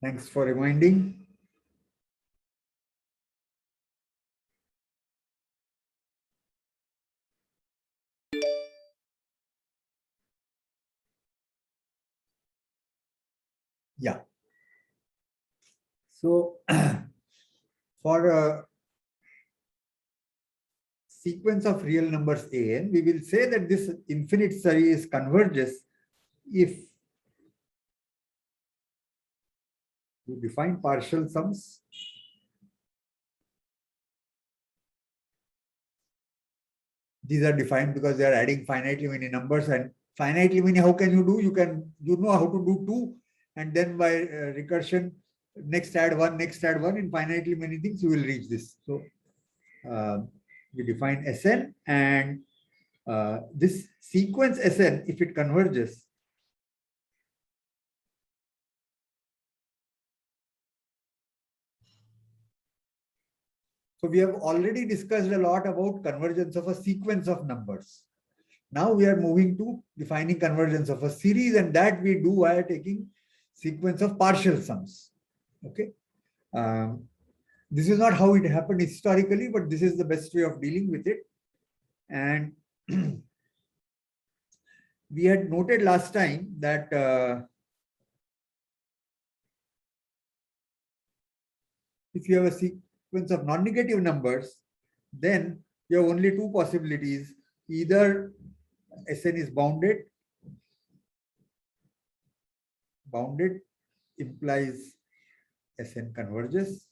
Thanks for reminding. Yeah. So for a sequence of real numbers an, we will say that this infinite series converges if you define partial sums these are defined because they are adding finitely many numbers, and finitely many, how can you do? You know how to do 2, and then by recursion, next add 1, next add 1, in finitely many things you will reach this. So we define Sn, and this sequence Sn, if it converges, so we have already discussed a lot about convergence of a sequence of numbers. Now we are moving to defining convergence of a series, and that we do by taking sequence of partial sums. Okay. This is not how it happened historically, but this is the best way of dealing with it. And we had noted last time that if you have a sequence of non-negative numbers, then you have only two possibilities. Either Sn is bounded. Bounded implies Sn converges,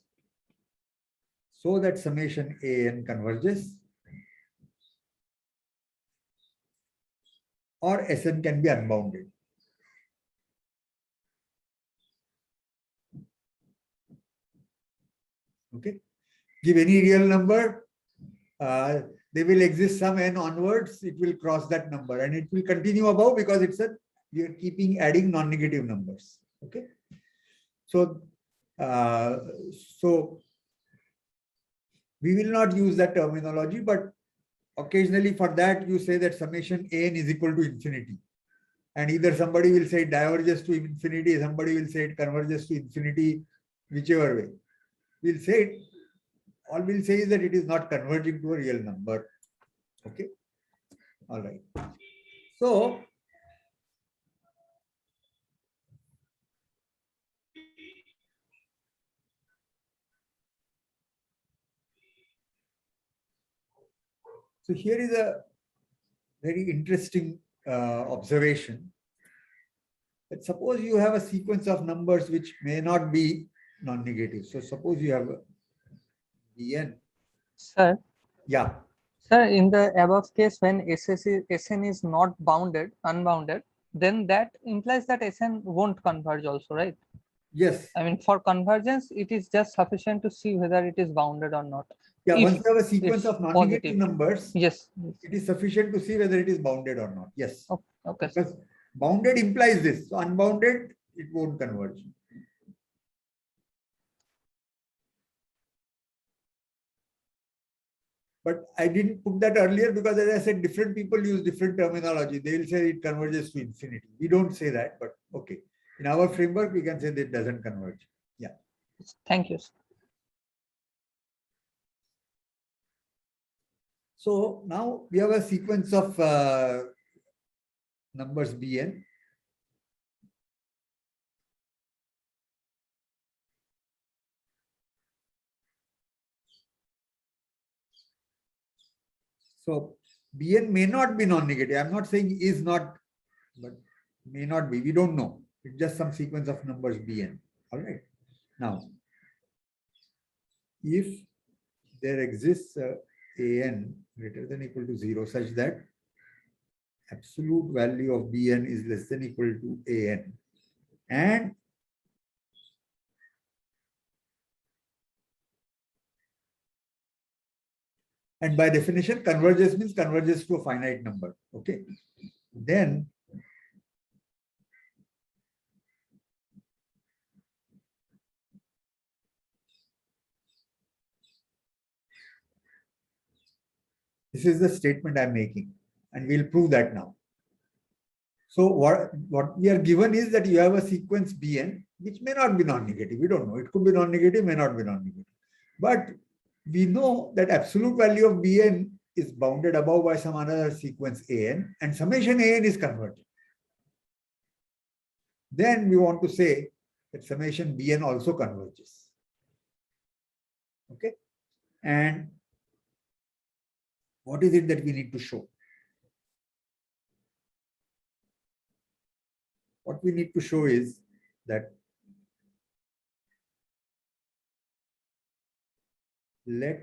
so that summation An converges, or Sn can be unbounded. Okay. Give any real number, they will exist some n onwards, it will cross that number, and it will continue above because it's a, you're keeping adding non-negative numbers. Okay. So, so we will not use that terminology, but occasionally for that you say that summation An is equal to infinity. And either somebody will say it diverges to infinity, somebody will say it converges to infinity, whichever way. We'll say it, all we'll say is that it is not converging to a real number. Okay. All right. So here is a very interesting observation. That suppose you have a sequence of numbers which may not be non-negative. So suppose you have a Bn. Sir. Yeah. Sir, in the above case, when Sn is not bounded, unbounded, then that implies that Sn won't converge also, right? Yes. I mean, for convergence, it is just sufficient to see whether it is bounded or not. Yeah, once you have a sequence of non-negative numbers, yes, it is sufficient to see whether it is bounded or not. Yes. Okay. Because bounded implies this. So unbounded, it won't converge. But I didn't put that earlier because, as I said, different people use different terminology. They will say it converges to infinity. We don't say that, but okay. In our framework, we can say that it doesn't converge. Yeah. Thank you. So now we have a sequence of numbers Bn. So Bn may not be non-negative. I'm not saying is not, but may not be. We don't know. It's just some sequence of numbers Bn. All right. Now, if there exists An greater than equal to 0 such that absolute value of Bn is less than equal to An, and by definition converges means converges to a finite number. Okay. Then this is the statement I'm making, and we'll prove that now. So what we are given is that you have a sequence Bn, which may not be non-negative. We don't know. It could be non-negative, may not be non-negative. But we know that absolute value of Bn is bounded above by some other sequence An, and summation An is convergent. Then we want to say that summation Bn also converges. Okay. And what is it that we need to show? What we need to show is that let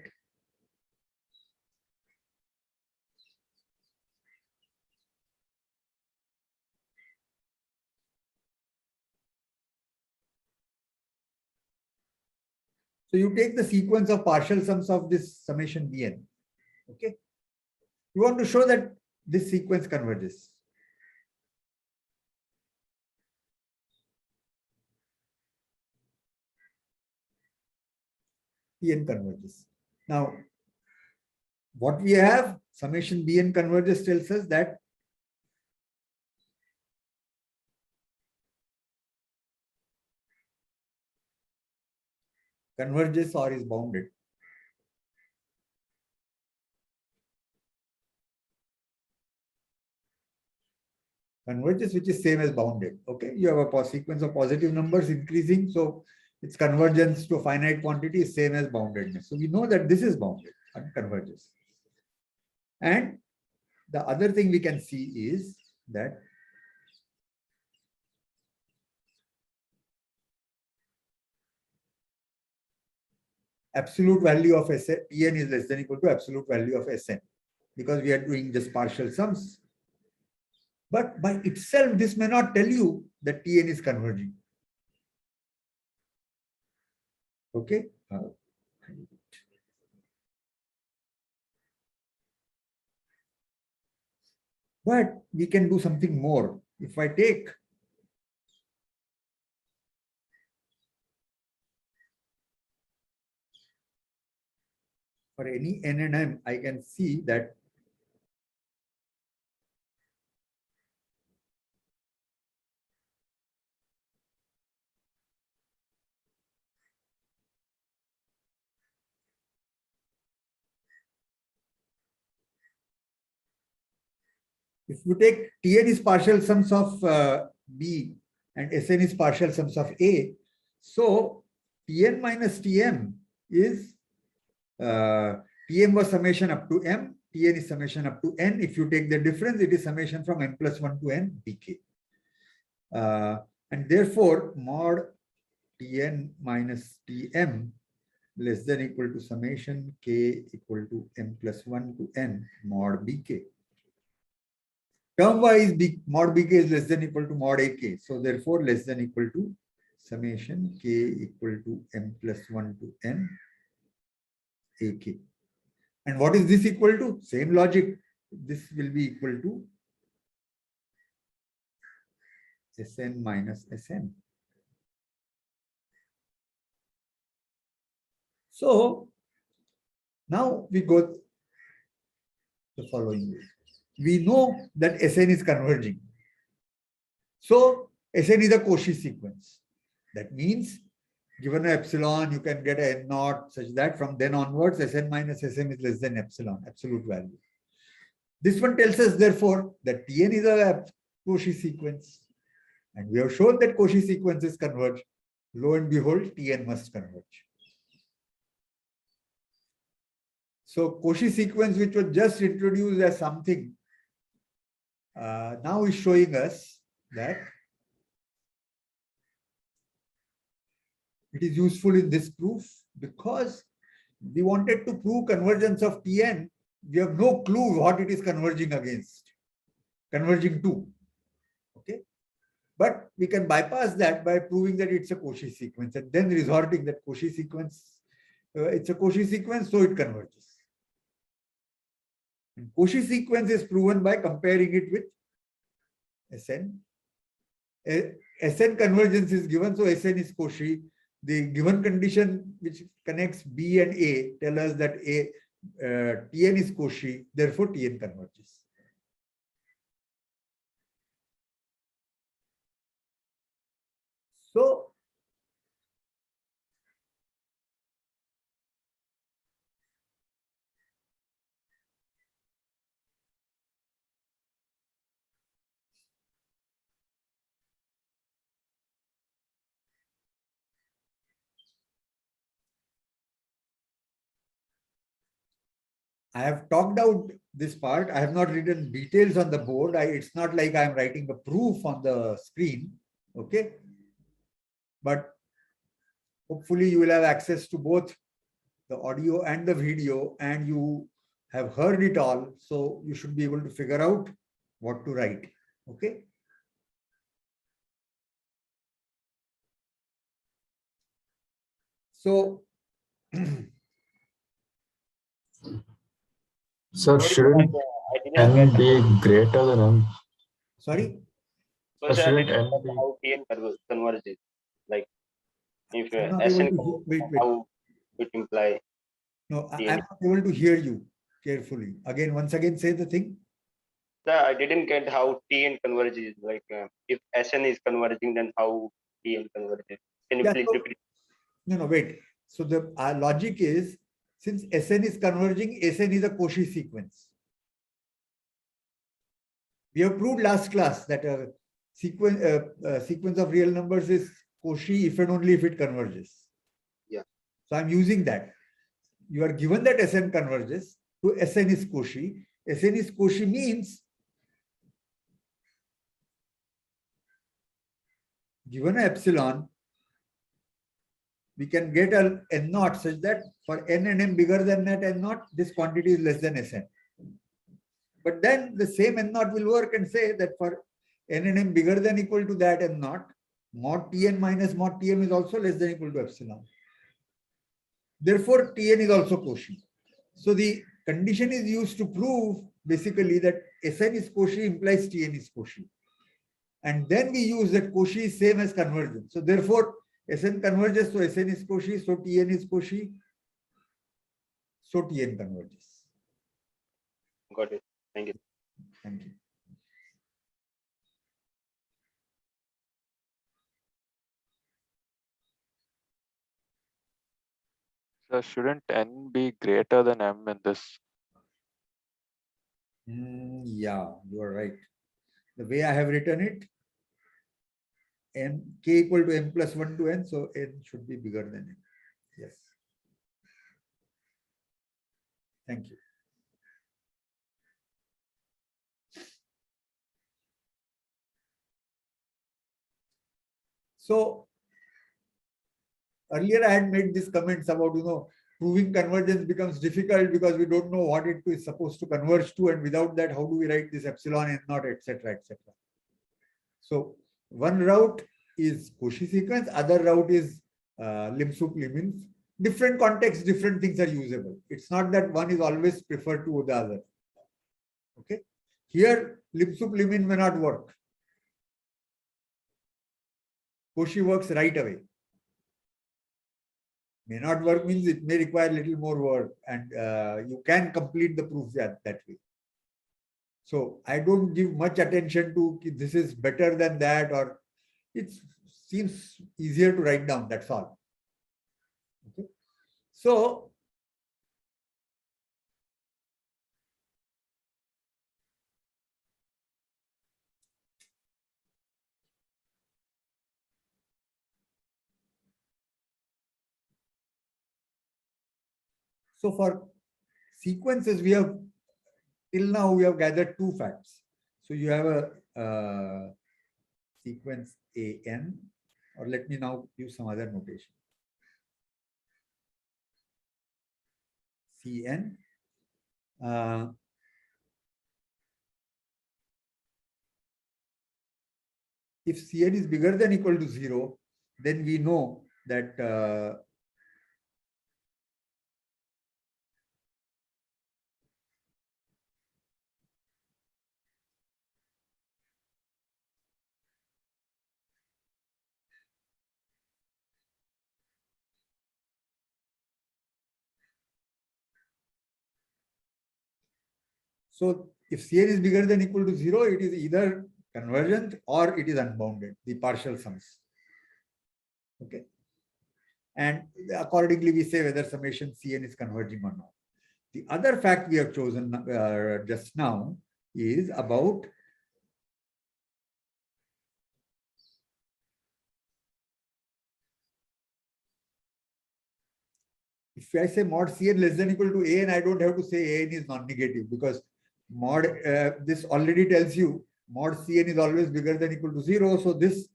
so you take the sequence of partial sums of this summation Bn. Okay. You want to show that this sequence converges. Tn converges. Now, what we have, summation Bn converges tells us that converges or is bounded. Converges, which is same as bounded. Okay, you have a sequence of positive numbers increasing, so its convergence to a finite quantity is same as boundedness. So we know that this is bounded and converges. And the other thing we can see is that absolute value of Sn is less than or equal to absolute value of Sn, because we are doing just partial sums. But by itself, this may not tell you that Tn is converging. Okay. But we can do something more. If I take for any n and m, I can see that if you take Tn is partial sums of B and Sn is partial sums of A, so Tn minus Tm is Tm was summation up to m, Tn is summation up to n. If you take the difference, it is summation from n plus 1 to n bk. And therefore, mod Tn minus Tm less than or equal to summation k equal to m plus 1 to n mod bk. Term wise, mod bk is less than or equal to mod ak. So therefore, less than or equal to summation k equal to m plus 1 to n ak. And what is this equal to? Same logic. This will be equal to Sn minus Sn. So now we go the following way. We know that Sn is converging. So Sn is a Cauchy sequence. That means given an epsilon, you can get a n naught such that from then onwards, Sn minus Sm is less than epsilon, absolute value. This one tells us, therefore, that Tn is a Cauchy sequence. And we have shown that Cauchy sequences converge. Lo and behold, Tn must converge. So Cauchy sequence, which was just introduced as something, now is showing us that it is useful in this proof because we wanted to prove convergence of Tn. We have no clue what it is converging against, converging to. Okay. But we can bypass that by proving that it's a Cauchy sequence and then resorting that Cauchy sequence, it's a Cauchy sequence, so it converges. And Cauchy sequence is proven by comparing it with Sn. Sn convergence is given, so Sn is Cauchy. The given condition which connects B and A tell us that Tn is Cauchy, therefore Tn converges. So I have talked out this part. I have not written details on the board. It's not like I'm writing a proof on the screen. Okay. But hopefully you will have access to both the audio and the video, and you have heard it all. So you should be able to figure out what to write. Okay. So So Sorry, shouldn't I didn't get n be greater than m? sorry. so sir, I Shouldn't didn't n get be how TN converges. Like if I'm not SN able to wait. how it imply No, TN. I'm not able to hear you carefully. Once again, say the thing. Sir, I didn't get how TN converges. Like if SN is converging, then how TN converges? Can you Yeah, please so- repeat? No, wait. So the our logic is, since Sn is converging, Sn is a Cauchy sequence. We have proved last class that a sequence of real numbers is Cauchy if and only if it converges. Yeah. So I'm using that. You are given that Sn converges to Sn is Cauchy. Sn is Cauchy means, given an epsilon, we can get a n naught such that for n and m bigger than that n naught, this quantity is less than Sn. But then the same n naught will work and say that for n and m bigger than equal to that n naught, mod Tn minus mod Tm is also less than equal to epsilon. Therefore, Tn is also Cauchy. So the condition is used to prove basically that Sn is Cauchy implies Tn is Cauchy. And then we use that Cauchy is same as convergence. So therefore, Sn converges, so Sn is Cauchy, so Tn is Cauchy, so Tn converges. Got it. Thank you. Thank you. so shouldn't n be greater than m in this? Yeah, you are right. The way I have written it, n k equal to m plus 1 to n, so n should be bigger than n. Yes. Thank you. So earlier I had made these comments about, proving convergence becomes difficult because we don't know what it is supposed to converge to, and without that, how do we write this epsilon n naught, etc., etc. So one route is Cauchy sequence, other route is Lim-Sup-Liouville. Different contexts, different things are usable. It's not that one is always preferred to the other. Okay. Here, Lim-Sup-Liouville may not work. Cauchy works right away. May not work means it may require a little more work, and you can complete the proof that way. So I don't give much attention to this is better than that, or it seems easier to write down. That's all. Okay. So for sequences, till now we have gathered two facts. So you have a sequence AN, or let me now use some other notation. Cn. If Cn is bigger than equal to 0, then we know that so if Cn is bigger than equal to 0, it is either convergent or it is unbounded, the partial sums. Okay. And accordingly, we say whether summation Cn is converging or not. The other fact we have chosen just now is about if I say mod Cn less than equal to An, I don't have to say An is non-negative because mod this already tells you mod Cn is always bigger than equal to 0. So this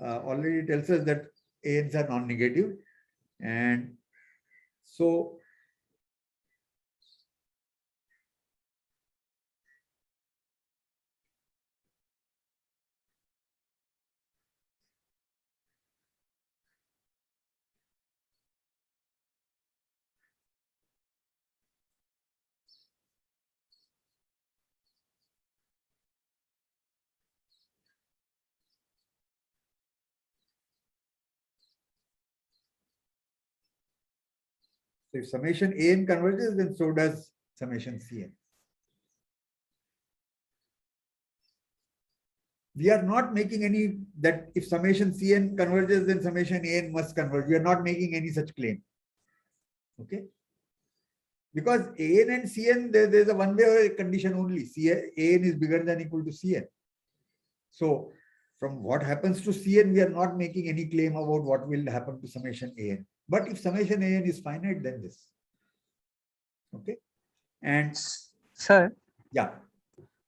already tells us that Ans are non-negative. And so if summation An converges, then so does summation Cn. We are not making any that if summation Cn converges, then summation An must converge. We are not making any such claim. Okay. Because An and Cn, there's a one-way condition only. An is bigger than equal to Cn. So from what happens to Cn, we are not making any claim about what will happen to summation An. But if summation An is finite, then this. Okay. And Sir, yeah.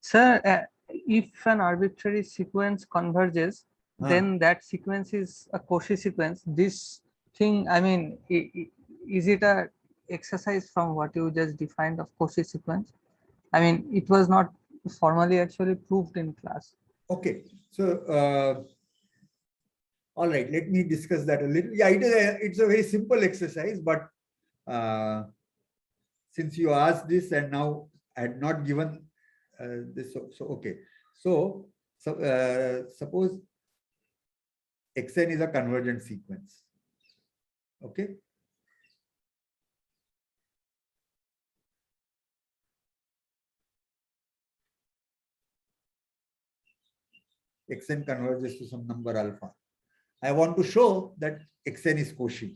sir, if an arbitrary sequence converges, then that sequence is a Cauchy sequence. This thing, I mean, is it a exercise from what you just defined of Cauchy sequence? I mean, it was not formally actually proved in class. Okay. So, all right, let me discuss that a little. Yeah, it's a very simple exercise, but since you asked this and now I had not given this, so okay. So suppose Xn is a convergent sequence. Okay. Xn converges to some number alpha. I want to show that Xn is Cauchy.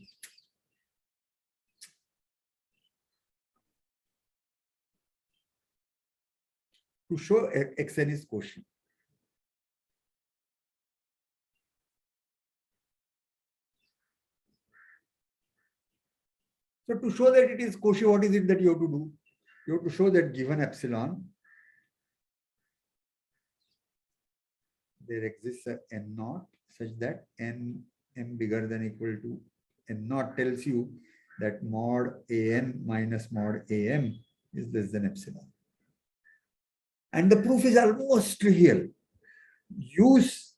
To show Xn is Cauchy. So to show that it is Cauchy, what is it that you have to do? You have to show that given epsilon, there exists a n naught such that n m bigger than equal to n naught tells you that mod an minus mod am is less than epsilon. And the proof is almost trivial. Use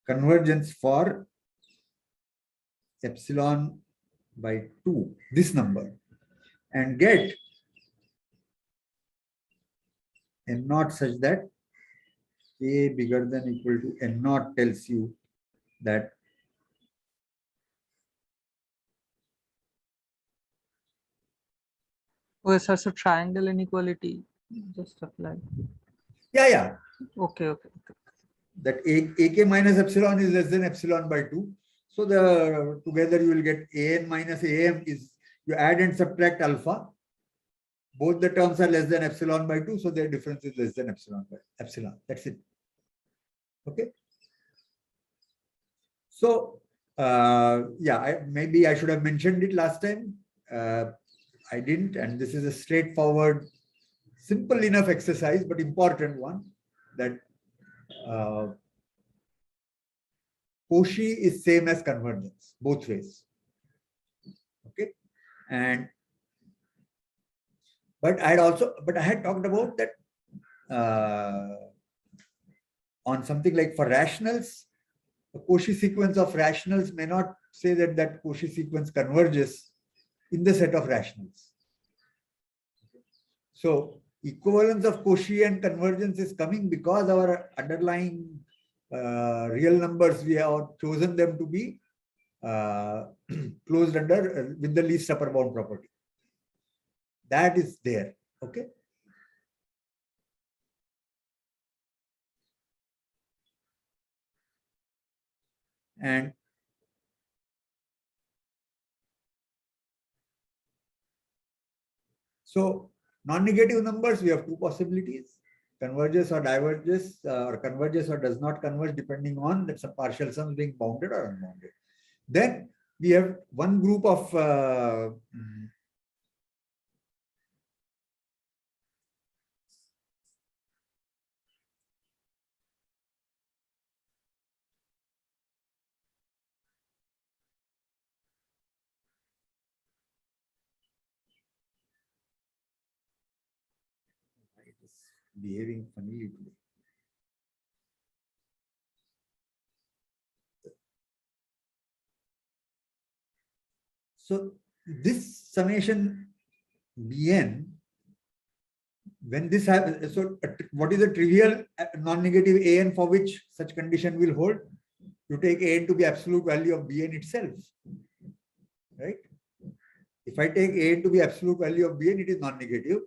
convergence for epsilon by 2, this number, and get n naught such that a bigger than equal to n naught tells you that Okay, sir, so triangle inequality just apply. yeah. Okay. That ak minus epsilon is less than epsilon by 2. So the together you will get an minus am is you add and subtract alpha. Both the terms are less than epsilon by 2, so their difference is less than epsilon by epsilon. That's it. Okay. So yeah, maybe I should have mentioned it last time. I didn't, and this is a straightforward, simple enough exercise, but important one, that Cauchy is same as convergence, both ways. Okay. And but I had talked about that on something like for rationals, the Cauchy sequence of rationals may not say that that Cauchy sequence converges in the set of rationals. So equivalence of Cauchy and convergence is coming because our underlying real numbers, we have chosen them to be closed under with the least upper bound property. That is there. Okay. And so non-negative numbers, we have two possibilities: converges or diverges, or converges or does not converge, depending on that some partial sums being bounded or unbounded. Then we have one group of it is behaving funnily today. So this summation Bn, when this happens, so what is a trivial non-negative An for which such condition will hold? You take An to be absolute value of Bn itself, right? If I take An to be absolute value of Bn, it is non-negative.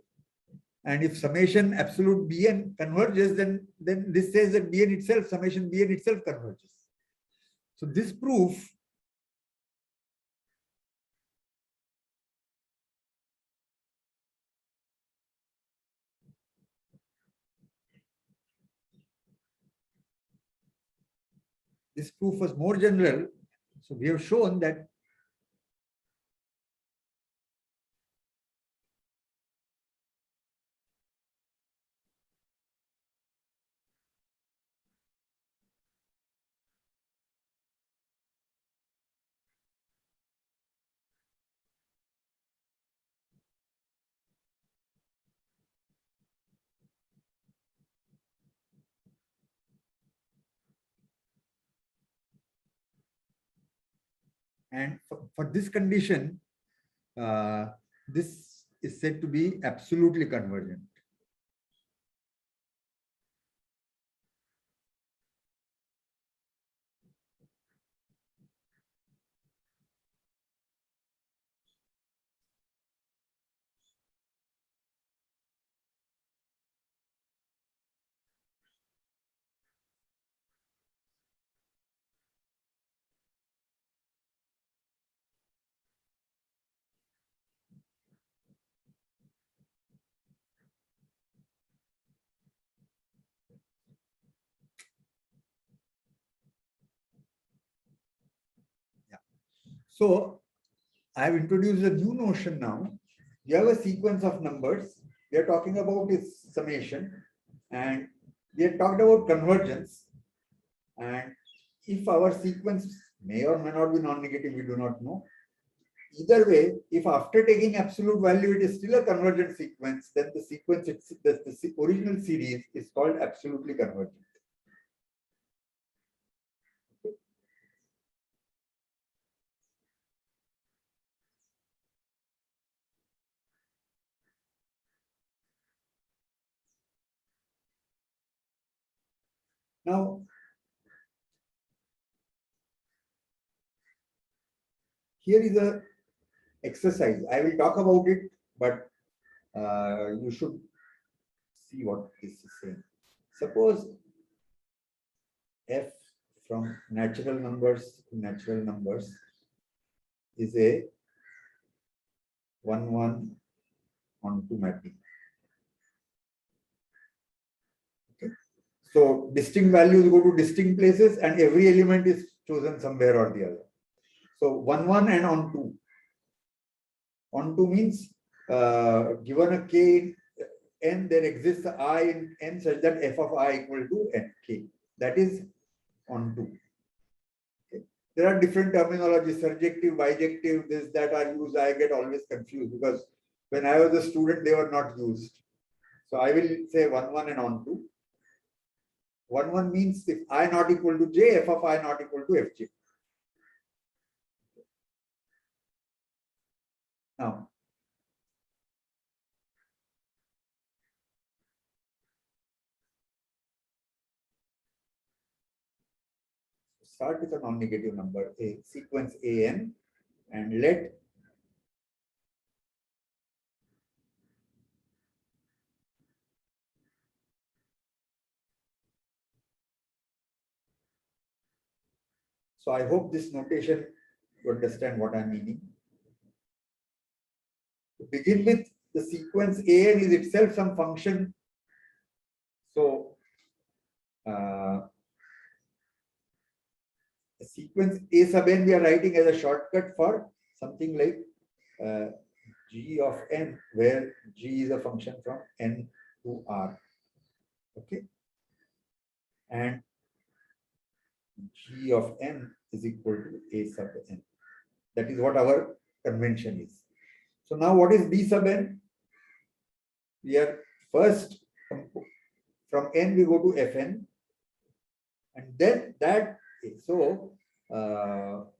And if summation absolute Bn converges, then this says that Bn itself, summation Bn itself converges. So this proof was more general. So we have shown that and for this condition, this is said to be absolutely convergent. So I have introduced a new notion now. You have a sequence of numbers. We are talking about its summation, and we have talked about convergence. And if our sequence may or may not be non-negative, we do not know. Either way, if after taking absolute value, it is still a convergent sequence, then the sequence, the original series is called absolutely convergent. Now, here is a exercise. I will talk about it, but you should see what this is saying. Suppose f from natural numbers to natural numbers is a 1-1 onto mapping. Okay. So distinct values go to distinct places, and every element is chosen somewhere or the other. So 1-1 and onto. Onto means given a k in n, there exists a I in n such that f of I equal to n k. That is onto. Okay. There are different terminologies, surjective, bijective, this, that are used. I get always confused because when I was a student, they were not used. So I will say 1-1 and onto. 1-1 means if I not equal to j, f of I not equal to fj. Now, start with a non-negative number, a sequence an, and let So I hope this notation you understand what I'm meaning. To begin with, the sequence an is itself some function. So the sequence a sub n we are writing as a shortcut for something like g of n, where g is a function from n to r. Okay, and g of n is equal to a sub n. That is what our convention is. So now what is b sub n? We are first from n we go to fn, and then that so so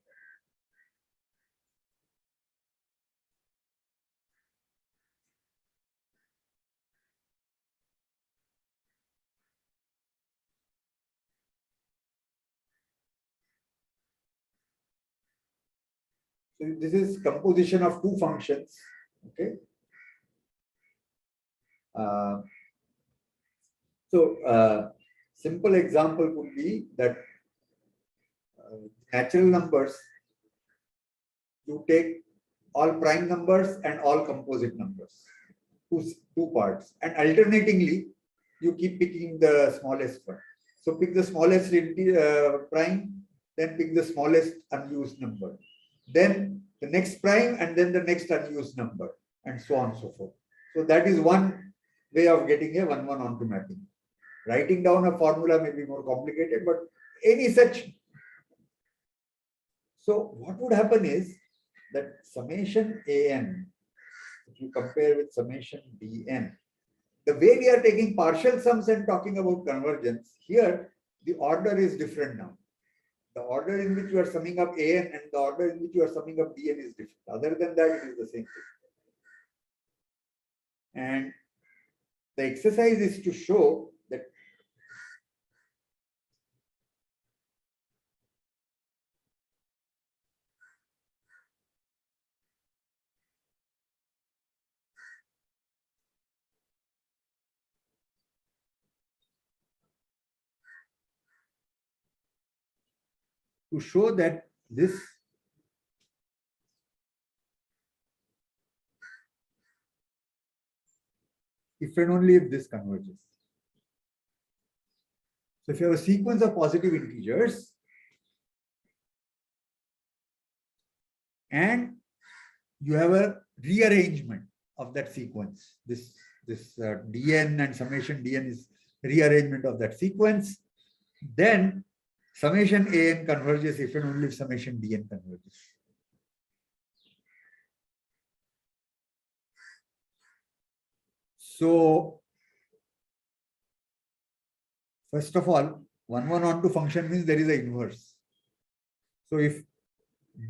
this is composition of two functions. Okay. Simple example could be that natural numbers, you take all prime numbers and all composite numbers, two parts, and alternatingly you keep picking the smallest one. So pick the smallest prime, then pick the smallest unused number, then the next prime, and then the next unused number, and so on and so forth. So that is one way of getting a 1-1 onto mapping. Writing down a formula may be more complicated, but any such. So what would happen is that summation an, if you compare with summation dn, the way we are taking partial sums and talking about convergence, here the order is different now. The order in which you are summing up an and the order in which you are summing up dn is different. Other than that, it is the same thing. And the exercise is to show that this if and only if this converges. So if you have a sequence of positive integers and you have a rearrangement of that sequence, this dn and summation dn is rearrangement of that sequence, then summation an converges if and only if summation dn converges. So first of all, 1-1 onto function means there is an inverse. So if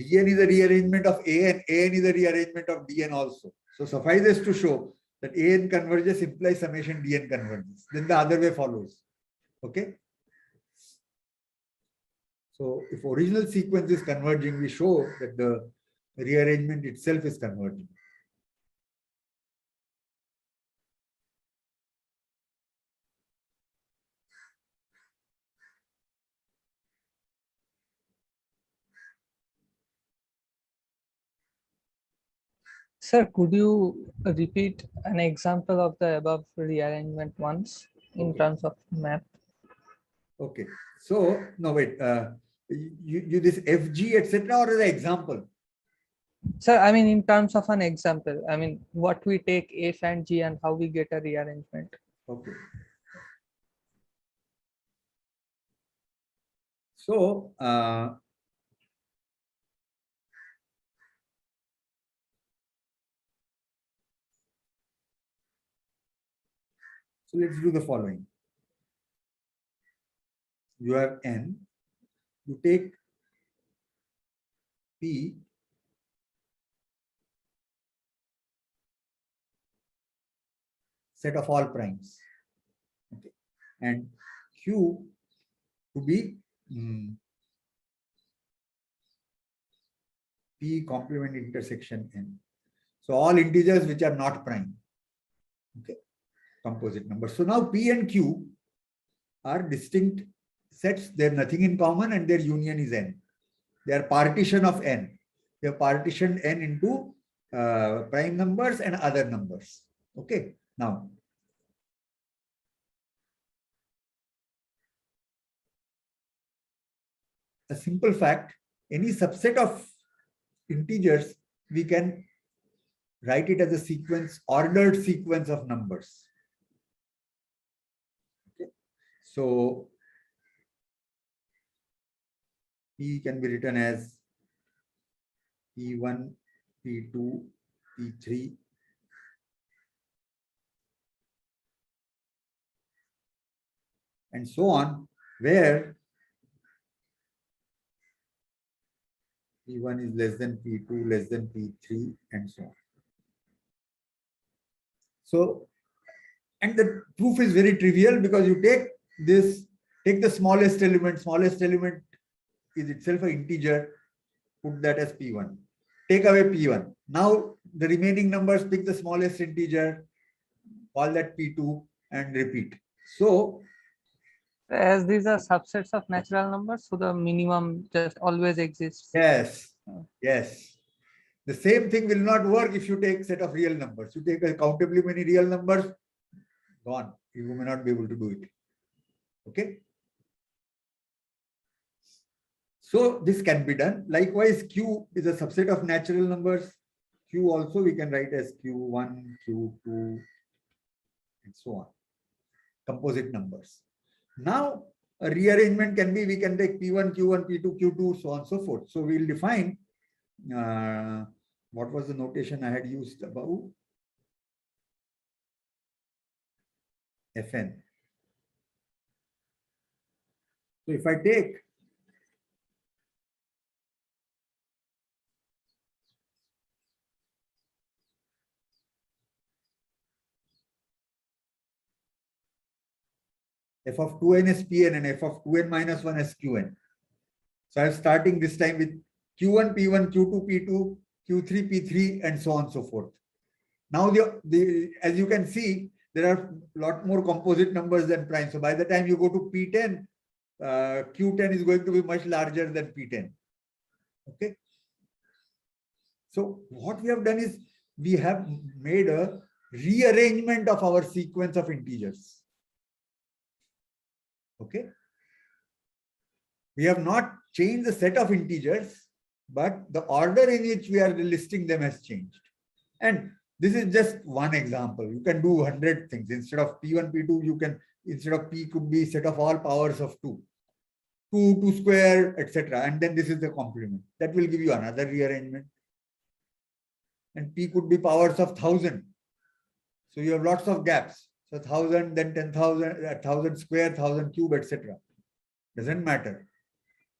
dn is a rearrangement of an is a rearrangement of dn also. So suffices to show that an converges implies summation dn converges. Then the other way follows. Okay. So if original sequence is converging, we show that the rearrangement itself is converging. Sir, could you repeat an example of the above rearrangement once in Okay. terms of map? Okay. So no wait. You this FG etc. or the example? Sir, I mean in terms of an example, I mean what we take F and G and how we get a rearrangement. Okay. So so let's do the following. You have n, you take P set of all primes, okay, and Q to be P complement intersection n. So all integers which are not prime, okay, composite numbers. So now P and Q are distinct sets, they're nothing in common and their union is n. They are partition of n. You have partitioned n into prime numbers and other numbers. Okay. Now, a simple fact, any subset of integers, we can write it as a sequence, ordered sequence of numbers. Okay. So P can be written as P1, P2, P3, and so on, where P1 is less than P2, less than P3, and so on. So, and the proof is very trivial because you take the smallest element is itself an integer, put that as P1. Take away P1. Now the remaining numbers, pick the smallest integer, call that P2 and repeat. So As these are subsets of natural numbers, so the minimum just always exists. yes, yes. The same thing will not work if you take set of real numbers. You take countably many real numbers, gone. You may not be able to do it. Okay. So this can be done. Likewise, Q is a subset of natural numbers. Q also we can write as Q1, Q2, and so on. Composite numbers. Now, a rearrangement can be, we can take P1, Q1, P2, Q2, so on and so forth. So we'll define, what was the notation I had used above? Fn. So if I take f of 2n as Pn and f of 2n minus 1 as Qn. So I'm starting this time with Q1, P1, Q2, P2, Q3, P3, and so on and so forth. Now, as you can see, there are a lot more composite numbers than prime. So by the time you go to P10, Q10 is going to be much larger than P10. Okay. So what we have done is we have made a rearrangement of our sequence of integers. Okay. We have not changed the set of integers, but the order in which we are listing them has changed. And this is just one example. You can do 100 things. Instead of P1, P2, you can, instead of P could be set of all powers of 2. 2, 2 square, etc. And then this is the complement. That will give you another rearrangement. And P could be powers of 1000. So you have lots of gaps. So 1000, then 10,000, 1000 square, 1000 cube, etc. Doesn't matter.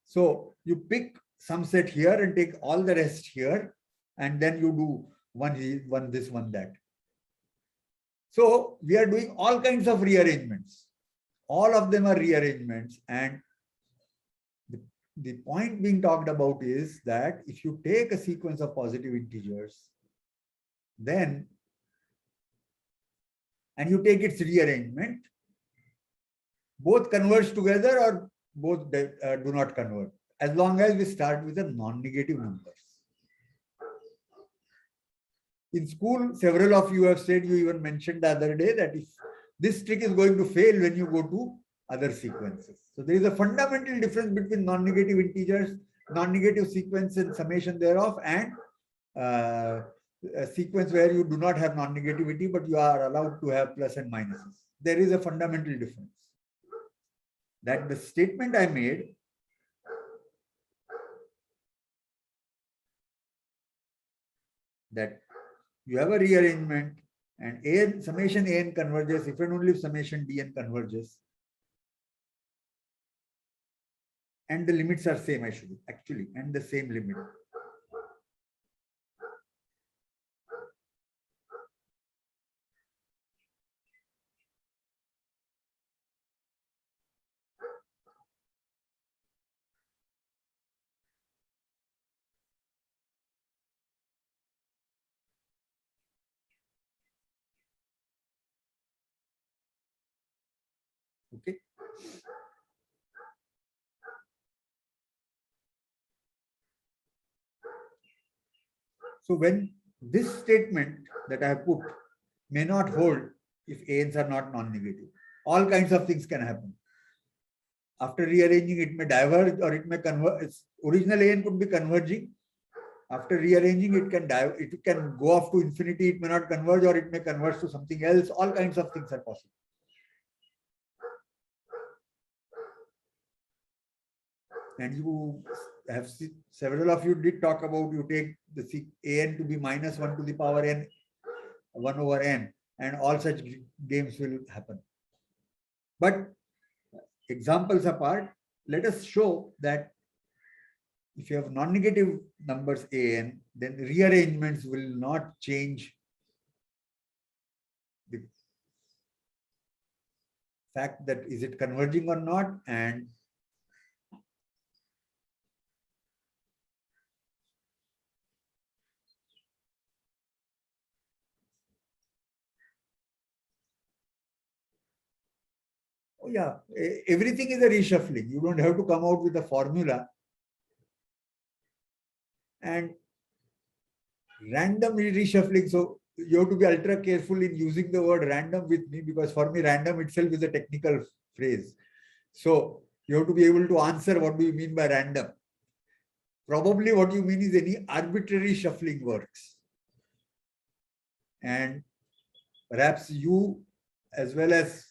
So you pick some set here and take all the rest here, and then you do one this, one that. So we are doing all kinds of rearrangements. All of them are rearrangements, and the point being talked about is that if you take a sequence of positive integers, then, and you take its rearrangement, both converge together or both do not converge, as long as we start with the non-negative numbers. In school, several of you have said, you even mentioned the other day, that if this trick is going to fail when you go to other sequences. So there is a fundamental difference between non-negative integers, non-negative sequence and summation thereof, and a sequence where you do not have non-negativity, but you are allowed to have plus and minuses. There is a fundamental difference. That the statement I made that you have a rearrangement and an summation an converges if and only if summation dn converges, and the limits are same, actually, and the same limit. Okay. So when this statement that I have put may not hold if ANs are not non-negative. All kinds of things can happen. After rearranging, it may diverge or it may converge. Its original AN could be converging. After rearranging, it can go off to infinity, it may not converge, or it may converge to something else. All kinds of things are possible. And you have seen, several of you did talk about, you take the AN to be minus 1 to the power n, 1 over n, and all such games will happen. But examples apart, let us show that if you have non-negative numbers AN, then rearrangements will not change the fact that is it converging or not, and oh yeah, everything is a reshuffling. You don't have to come out with a formula. And random reshuffling, so you have to be ultra careful in using the word random with me, because for me random itself is a technical phrase. So you have to be able to answer what do you mean by random. Probably what you mean is any arbitrary shuffling works. And perhaps you, as well as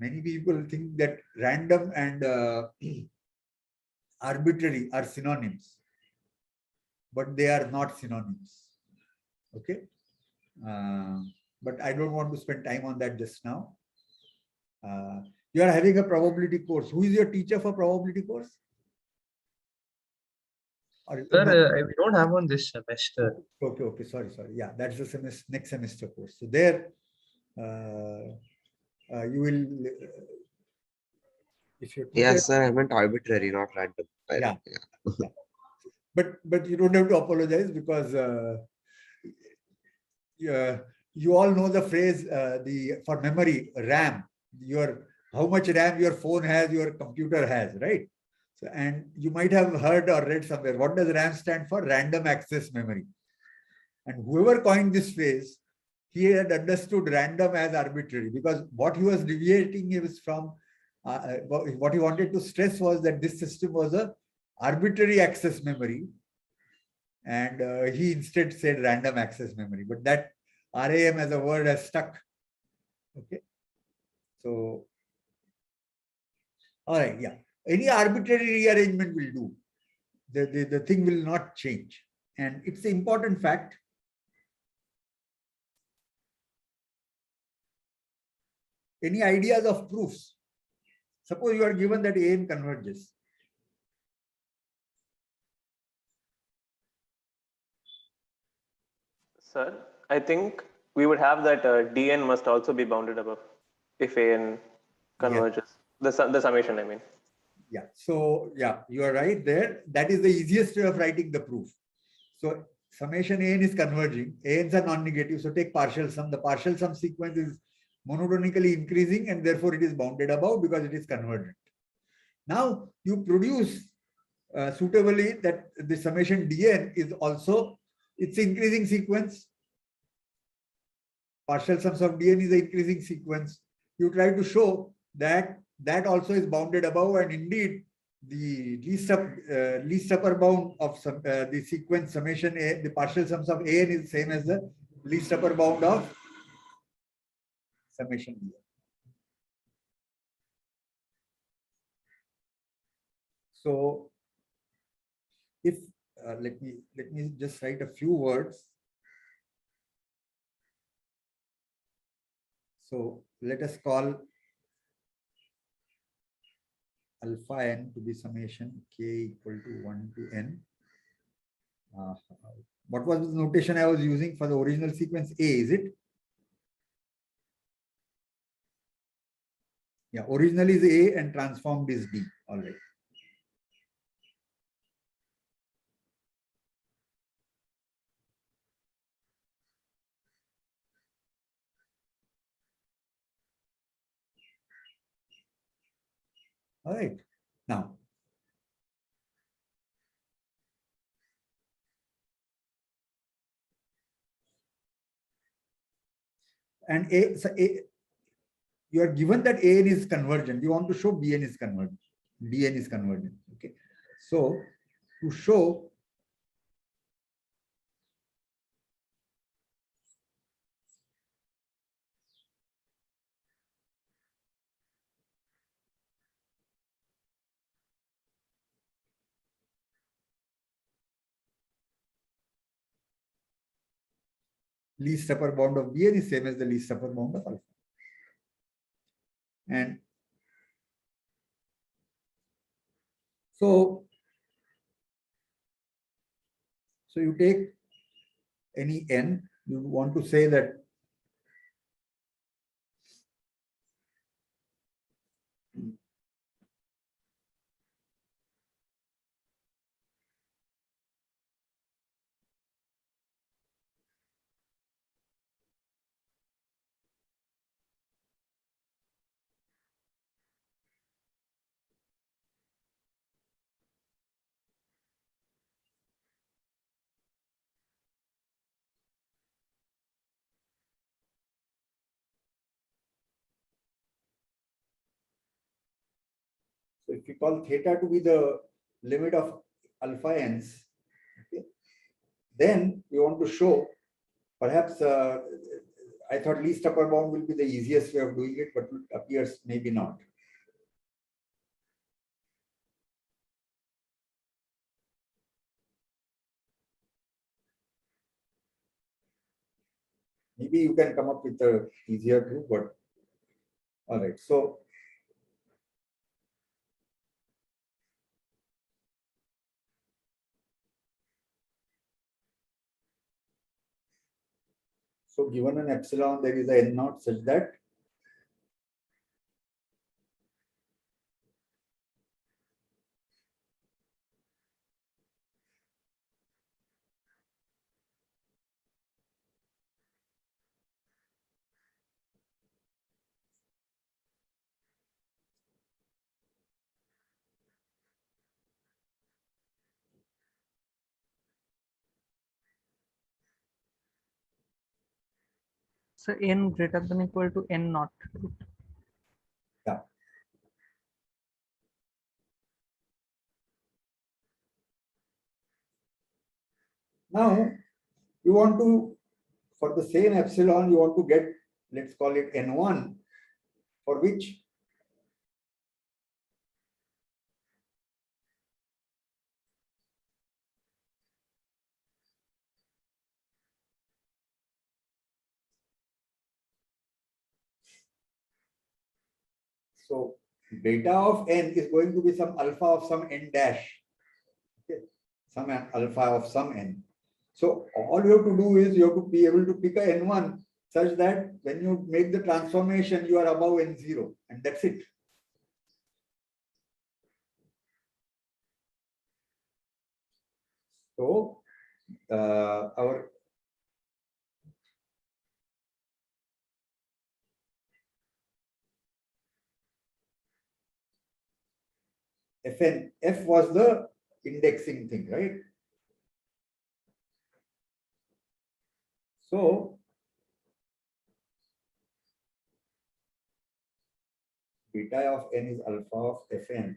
many people, think that random and arbitrary are synonyms, but they are not synonyms. Okay. But I don't want to spend time on that just now. You are having a probability course. Who is your teacher for probability course? Or, Sir, we don't have one this semester. Okay. Sorry. Yeah, that's the next semester course. So there, you will, if you're. Yes, sir. I meant arbitrary, not random. Yeah. But you don't have to apologize, because you all know the phrase for memory, RAM. How much RAM your phone has, your computer has, right? So, and you might have heard or read somewhere, what does RAM stand for? Random access memory. And whoever coined this phrase, he had understood random as arbitrary, because what he was deviating is from, what he wanted to stress was that this system was a arbitrary access memory, and he instead said random access memory, but that RAM as a word has stuck. Okay. So, all right, yeah. Any arbitrary rearrangement will do. The thing will not change. And it's an important fact. Any ideas of proofs? Suppose you are given that AN converges. Sir, I think we would have that dn must also be bounded above if an converges. The summation, I mean. Yeah. So yeah, you are right there. That is the easiest way of writing the proof. So summation AN is converging. ANs are non-negative. So take partial sum. The partial sum sequence is monotonically increasing, and therefore it is bounded above because it is convergent. Now you produce suitably that the summation dn is also, it's increasing sequence. Partial sums of dn is an increasing sequence. You try to show that that also is bounded above, and indeed the least upper bound of the sequence summation A, the partial sums of AN is same as the least upper bound of summation B. So if let me just write a few words. So let us call alpha n to be summation k equal to 1 to n. What was the notation I was using for the original sequence A, is it? Yeah, original is A and transformed is D. All right. All right. Now, and you are given that AN is convergent. You want to show BN is convergent, DN is convergent. Okay, so to show least upper bound of Bn is same as the least upper bound of alpha. And so you take any n, you want to say that so if you call theta to be the limit of alpha n's, okay, then we want to show perhaps I thought least upper bound will be the easiest way of doing it, but it appears maybe not. Maybe you can come up with a easier proof, but all right. So given an epsilon, there is a n naught such that So n greater than equal to n naught. yeah. Now you want to, for the same epsilon, you want to get, let's call it n1, for which so beta of n is going to be some alpha of some n dash, okay, some alpha of some n. So all you have to do is you have to be able to pick a n1 such that when you make the transformation, you are above n0, and that's it. So our Fn, F was the indexing thing, right? So beta of n is alpha of Fn.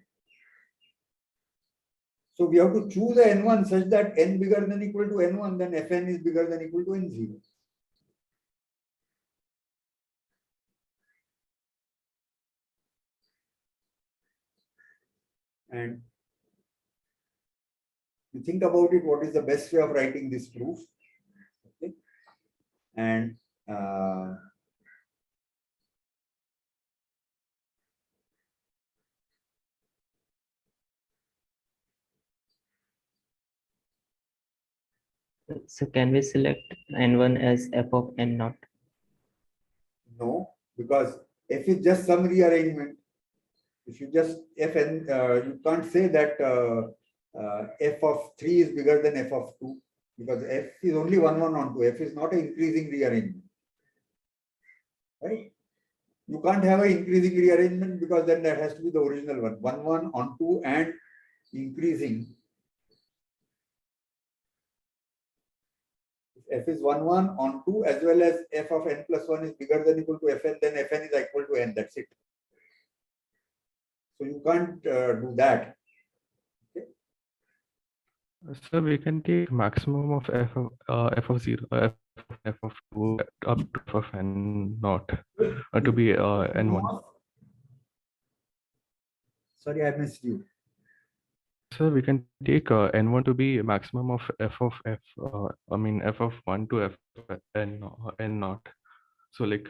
So we have to choose a n1 such that n bigger than equal to n1, then Fn is bigger than equal to n0. And you think about it, what is the best way of writing this proof? Okay. And So can we select n1 as f of n naught? no, because f is just some rearrangement. If you just Fn, you can't say that f of 3 is bigger than f of 2, because f is only 1, 1 on 2. F is not an increasing rearrangement, right? You can't have an increasing rearrangement because then that has to be the original one. 1, 1 on 2 and increasing. If f is 1, 1 on 2, as well as f of n plus 1 is bigger than equal to fn, then fn is equal to n. That's it. So you can't do that. So we can take maximum of f of 0, f of 2 up to f of n naught to be n1. Sorry, I missed you. So we can take n1 to be maximum of f of f. I mean f of 1 to f of n naught. So like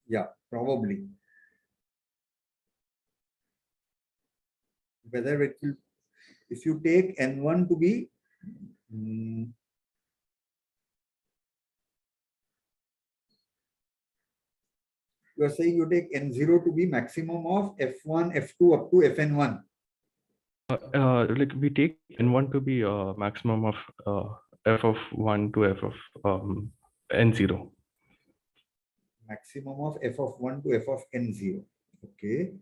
yeah, probably. Whether it will, if you take n1 to be you are saying you take n0 to be maximum of f1, f2 up to fn1. like we take n1 to be maximum of f of 1 to f of n0. Maximum of f of 1 to f of n0. Okay.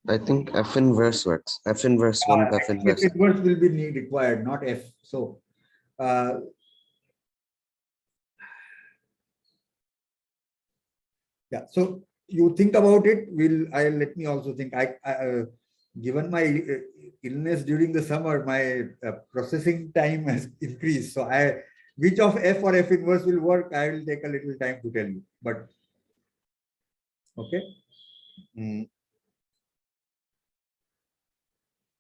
I think F inverse works. F inverse 1 to F inverse. F inverse will be required, not f. So yeah, so you think about it. Let me also think. Given my illness during the summer, my processing time has increased. So which of f or f inverse will work, I will take a little time to tell you. But okay.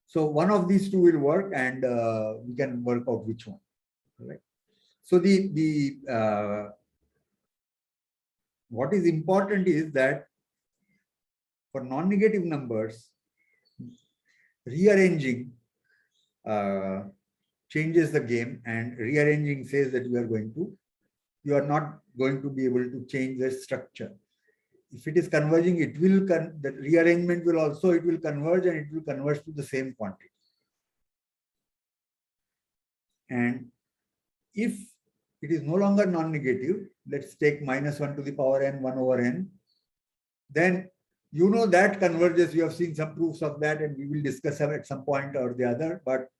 So one of these two will work, and we can work out which one. Right. So what is important is that for non-negative numbers, rearranging changes the game, and rearranging says that you are not going to be able to change the structure. If it is converging, it will the rearrangement will also converge, and it will converge to the same quantity. And if it is no longer non-negative, let's take -1 to the power n, 1 over n, then you know that converges. You have seen some proofs of that, and we will discuss them at some point or the other. But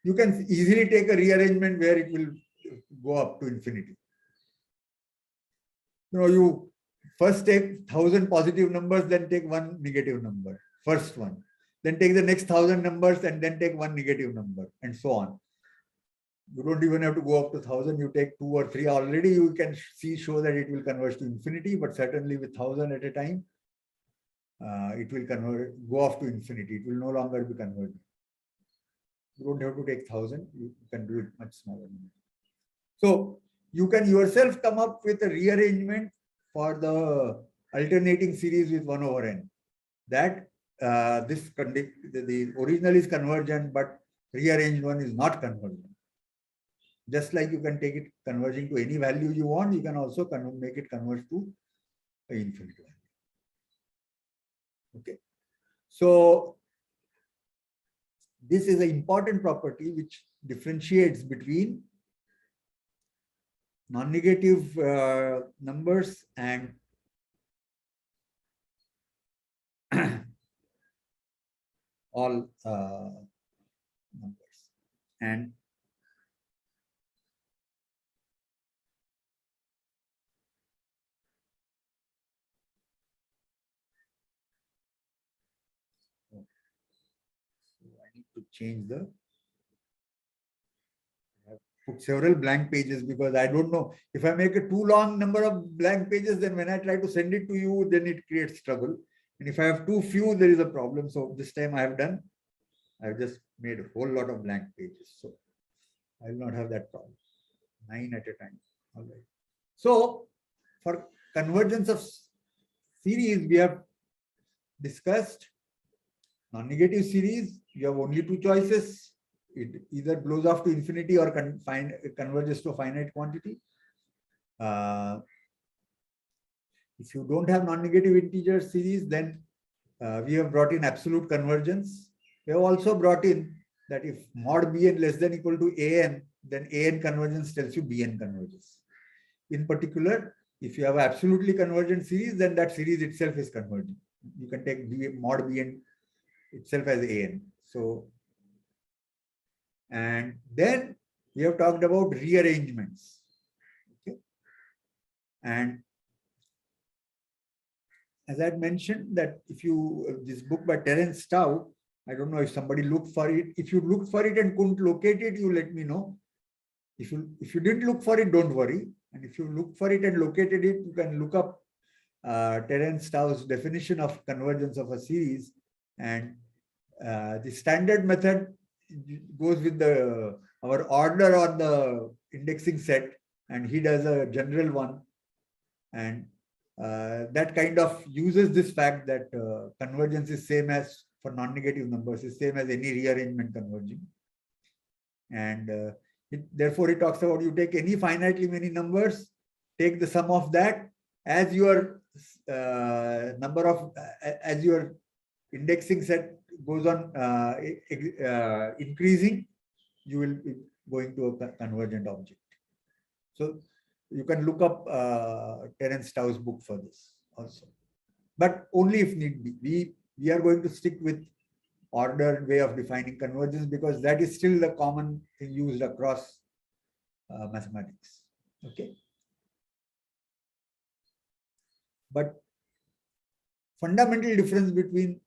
you can easily take a rearrangement where it will go up to infinity. You first take 1,000 positive numbers, then take one negative number, first one. Then take the next 1,000 numbers, and then take one negative number, and so on. You don't even have to go up to 1,000. You take 2 or 3 already. You can show that it will converge to infinity. But certainly with 1,000 at a time, it will go off to infinity. It will no longer be converging. You don't have to take 1,000. You can do it much smaller. So you can yourself come up with a rearrangement for the alternating series with 1 over n. That the original is convergent, but rearranged one is not convergent. Just like you can take it converging to any value you want, you can also make it converge to an infinite value. Okay. So this is an important property which differentiates between non-negative numbers and all numbers. And to change I have put several blank pages because I don't know if I make a too long number of blank pages, then when I try to send it to you, then it creates trouble. And if I have too few, there is a problem. So this time I've just made a whole lot of blank pages. So I will not have that problem. 9 at a time. All right. So for convergence of series, we have discussed non-negative series. You have only two choices. It either blows off to infinity or converges to a finite quantity. If you don't have non-negative integer series, then we have brought in absolute convergence. We have also brought in that if mod bn less than equal to an, then an convergence tells you bn converges. In particular, if you have absolutely convergent series, then that series itself is convergent. You can take mod bn itself as AN. So, and then we have talked about rearrangements. Okay. And as I had mentioned that if you, this book by Terence Tao, I don't know if somebody looked for it. If you looked for it and couldn't locate it, you let me know. If you didn't look for it, don't worry. And if you look for it and located it, you can look up Terence Tao's definition of convergence of a series. And the standard method goes with our order on the indexing set, and he does a general one. And that kind of uses this fact that convergence is same as for non-negative numbers, is same as any rearrangement converging. And therefore, it talks about you take any finitely many numbers, take the sum of that as your number of, as your indexing set goes on increasing, you will be going to a convergent object. So you can look up Terence Tao's book for this also, but only if need be. We are going to stick with ordered way of defining convergence because that is still the common thing used across mathematics. Okay. But fundamental difference between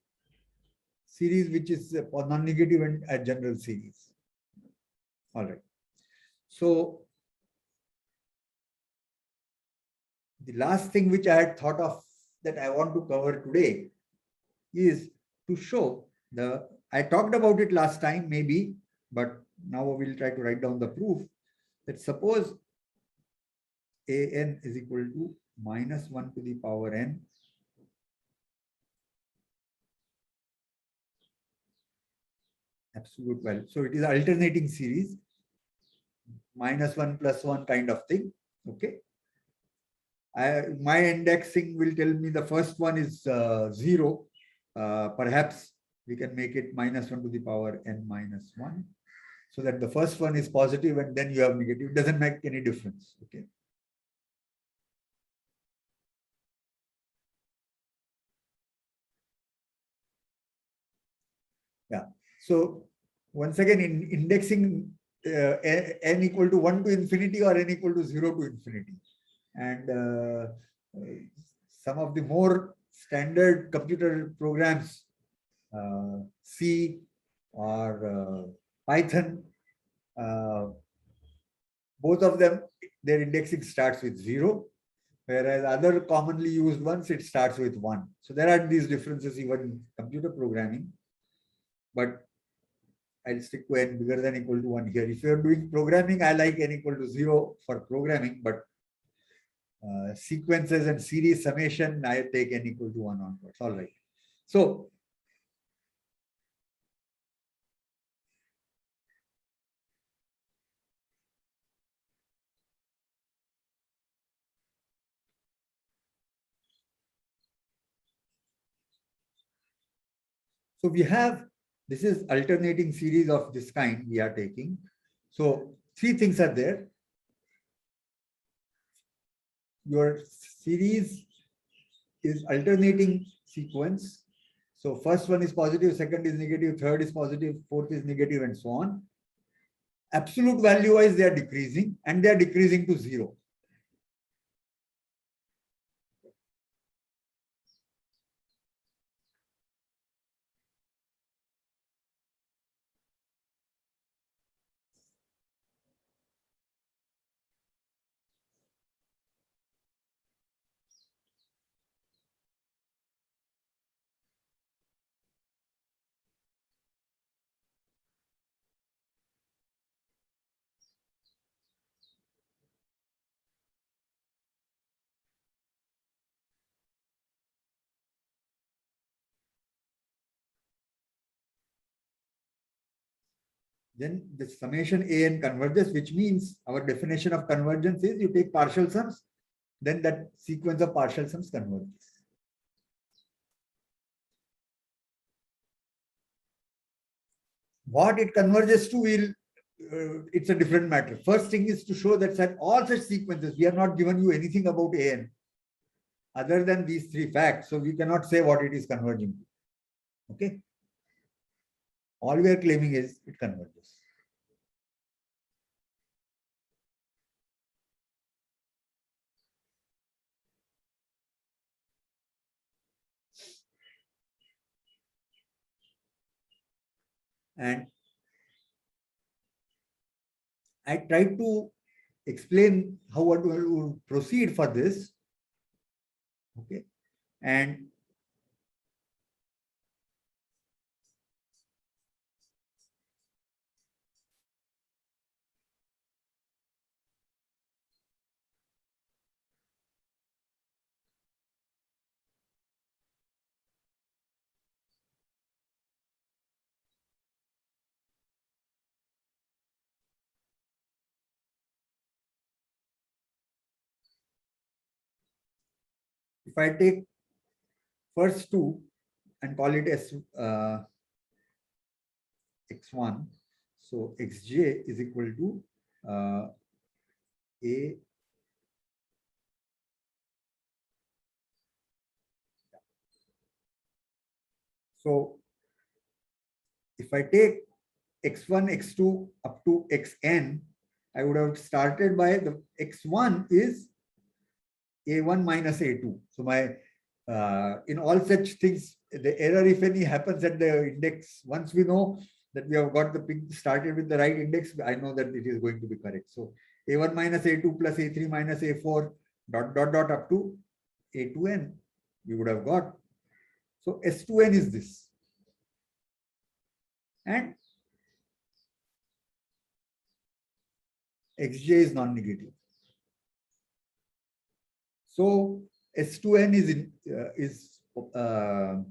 series which is non-negative and a general series. All right. So the last thing which I had thought of that I want to cover today is to show I talked about it last time maybe, but now we'll try to write down the proof that suppose an is equal to minus 1 to the power n absolute value. So it is alternating series, minus 1 plus 1 kind of thing. Okay. My indexing will tell me the first one is 0. Perhaps we can make it minus 1 to the power n minus 1. So that the first one is positive and then you have negative. It doesn't make any difference. Okay. Yeah. So once again, in indexing n equal to 1 to infinity or n equal to 0 to infinity. And some of the more standard computer programs, C or Python, both of them, their indexing starts with 0, whereas other commonly used ones, it starts with 1. So there are these differences even in computer programming, but I'll stick to n bigger than equal to 1 here. If you're doing programming, I like n equal to 0 for programming, but sequences and series summation, I take n equal to 1 onwards. All right. So we have, this is alternating series of this kind we are taking. So 3 things are there. Your series is alternating sequence. So first one is positive, second is negative, third is positive, fourth is negative, and so on. Absolute value wise, they are decreasing and they are decreasing to 0. Then the summation an converges, which means our definition of convergence is you take partial sums, then that sequence of partial sums converges. What it converges to will, it's a different matter. First thing is to show that all such sequences, we have not given you anything about an other than these 3 facts. So we cannot say what it is converging to. Okay. All we are claiming is it converges. And I tried to explain how one will proceed for this. Okay. And if I take first two and call it as x1, so xj is equal to a. So if I take x1, x2 up to xn, I would have started by the x1 is a1 minus a2. So my in all such things, the error, if any, happens at the index. Once we know that we have got the ping started with the right index, I know that it is going to be correct. So a1 minus a2 plus a3 minus a4 dot dot dot up to a2n we would have got. So s2n is this. And xj is non-negative. So s2n is sum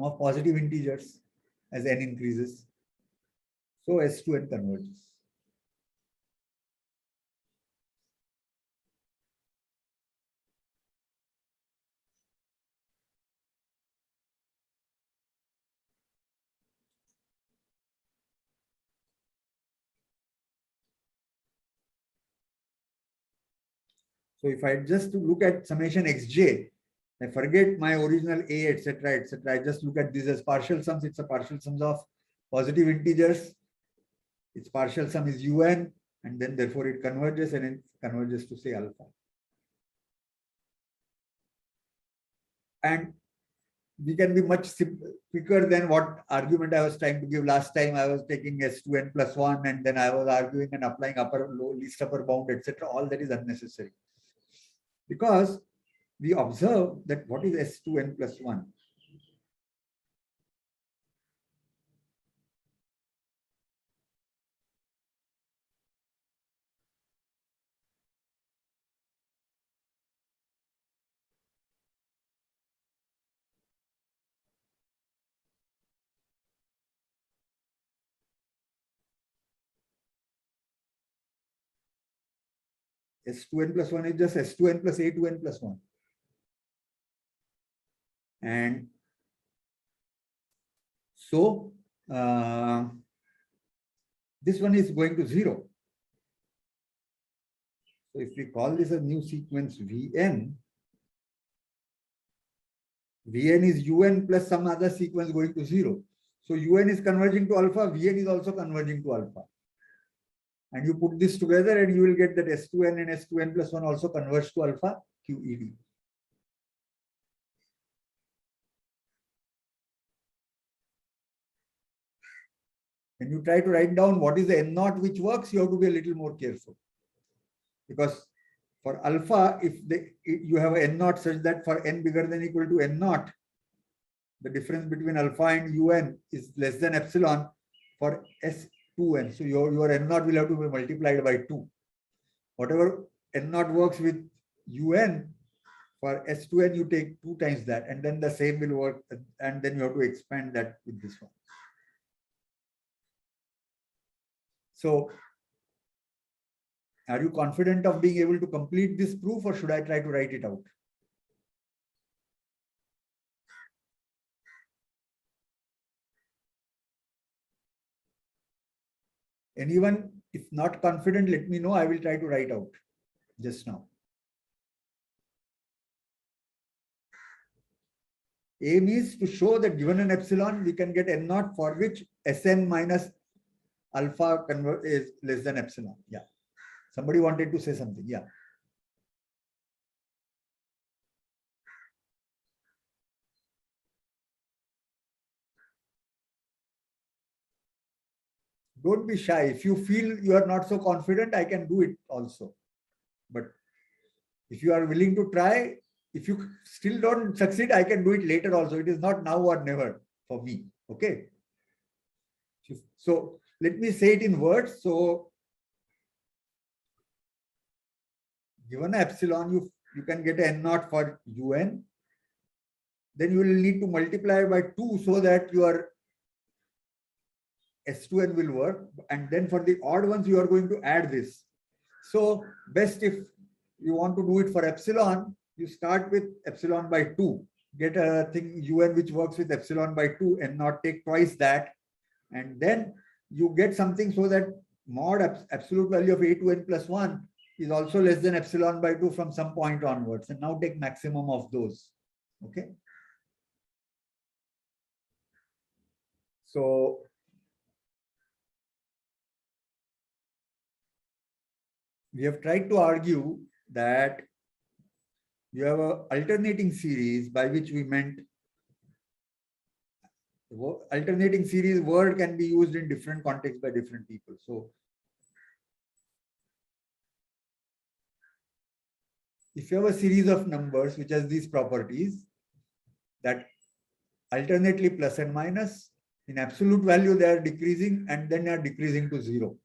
of positive integers as n increases. So s2n converges. So if I just look at summation xj, I forget my original a, etc., etc. I just look at this as partial sums. It's a partial sums of positive integers. Its partial sum is un, and then therefore it converges, and it converges to say alpha. And we can be much quicker than what argument I was trying to give last time. I was taking s2n plus 1, and then I was arguing and applying upper, low, least upper bound, etc. All that is unnecessary. Because we observe that what is s2n plus 1? S2n plus 1 is just S2n plus A2n plus 1. And so this one is going to 0. So if we call this a new sequence Vn, Vn is un plus some other sequence going to 0. So un is converging to alpha, Vn is also converging to alpha. And you put this together and you will get that S2n and S2n plus 1 also converge to alpha QED. When you try to write down what is the n naught which works, you have to be a little more careful. Because for alpha, if you have an n naught such that for n bigger than or equal to n naught, the difference between alpha and un is less than epsilon for S2n. So your n naught will have to be multiplied by 2. Whatever n naught works with un, for S2n you take 2 times that, and then the same will work, and then you have to expand that with this one. So are you confident of being able to complete this proof, or should I try to write it out? Anyone, if not confident, let me know. I will try to write out just now. Aim is to show that given an epsilon, we can get n naught for which Sn minus alpha is less than epsilon. Yeah. Somebody wanted to say something. Yeah. Don't be shy. If you feel you are not so confident, I can do it also. But if you are willing to try, if you still don't succeed, I can do it later also. It is not now or never for me. Okay. So let me say it in words. So given epsilon, you can get n naught for un. Then you will need to multiply by 2 so that your S2n will work. And then for the odd ones, you are going to add this. So best if you want to do it for epsilon, you start with epsilon by 2. Get a thing un which works with epsilon by 2 and not take twice that. And then you get something so that mod absolute value of a to n plus 1 is also less than epsilon by 2 from some point onwards. And now take maximum of those. Okay. So we have tried to argue that you have an alternating series, by which we meant alternating series word can be used in different contexts by different people. So if you have a series of numbers which has these properties, that alternately plus and minus, in absolute value they are decreasing and then they are decreasing to 0.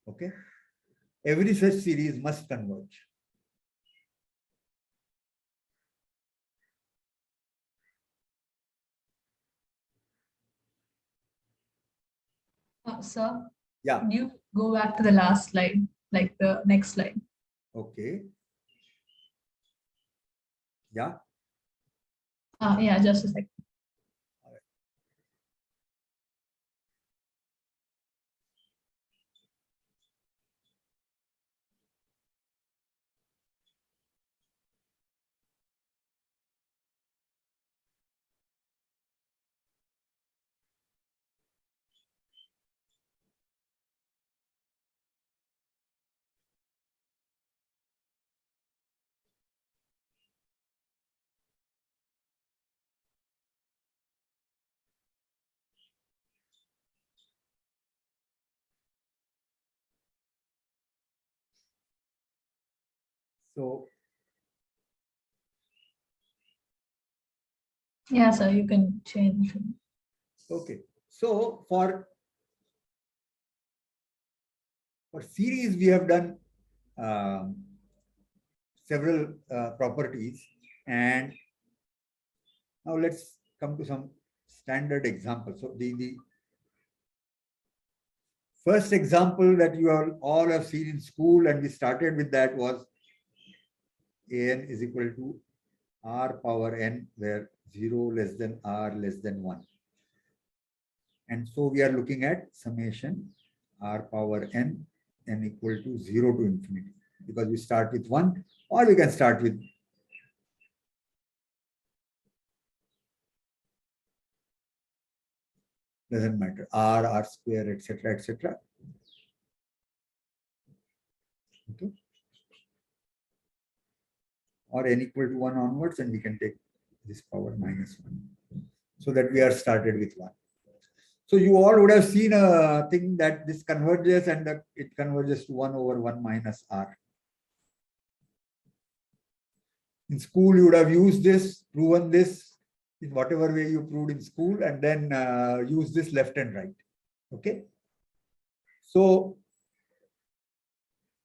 Okay. Every such series must converge. Sir, Yeah. you go back to the last slide, like the next slide. Okay. Yeah. Yeah, just a second. So Yeah, sir, you can change. okay. So for series, we have done several properties, and now let's come to some standard examples. So the first example that you all have seen in school, and we started with that, was an is equal to r power n, where 0 less than r less than 1. And so we are looking at summation r power n equal to 0 to infinity, because we start with 1, or we can start with doesn't matter, r square, etc., etc. Okay. Or n equal to 1 onwards, and we can take this power minus 1, so that we are started with 1. So you all would have seen a thing that this converges, and that it converges to 1 over 1 minus r. In school, you would have used this, proven this in whatever way you proved in school, and then use this left and right. Okay. So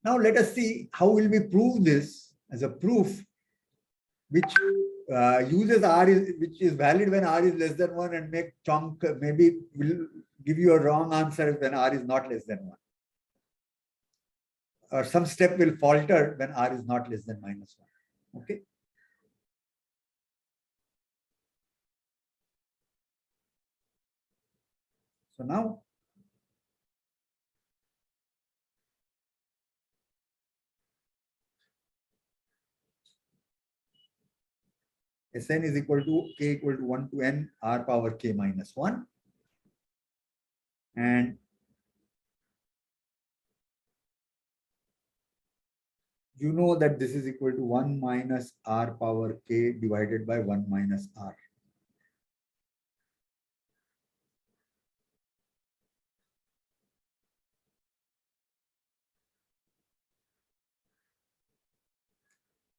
now let us see how will we prove this as a proof which uses r which is valid when r is less than 1, and make chunk, maybe will give you a wrong answer when r is not less than 1. Or some step will falter when r is not less than minus 1. Okay. So now Sn is equal to k equal to 1 to n r power k minus 1. And you know that this is equal to 1 minus r power k divided by 1 minus r.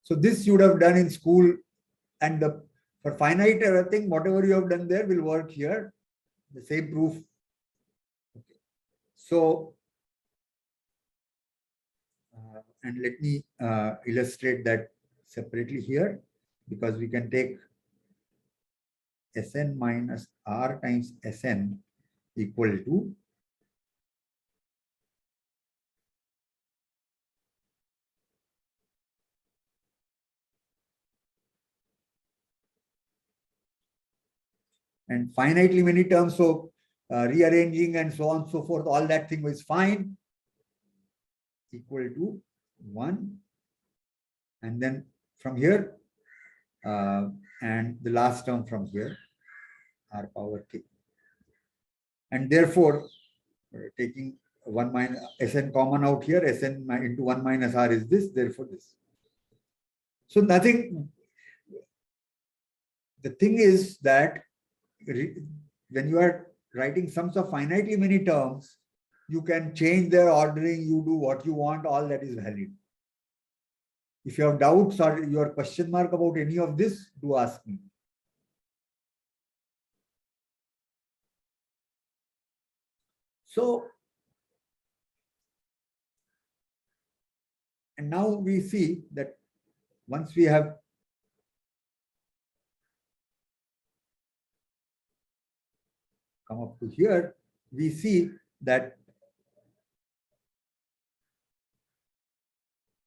So this you would have done in school, and for finite everything, whatever you have done there will work here. The same proof. Okay. So, and let me illustrate that separately here, because we can take Sn minus r times Sn equal to and finitely many terms. So rearranging and so on and so forth, all that thing was fine, equal to 1. And then from here, and the last term from here, r power k. And therefore, taking 1 minus Sn common out here, Sn into 1 minus r is this, therefore this. So nothing, the thing is that when you are writing sums of finitely many terms, you can change their ordering, you do what you want, all that is valid. If you have doubts or your question mark about any of this, do ask me. So, and now we see that once we have come up to here, we see that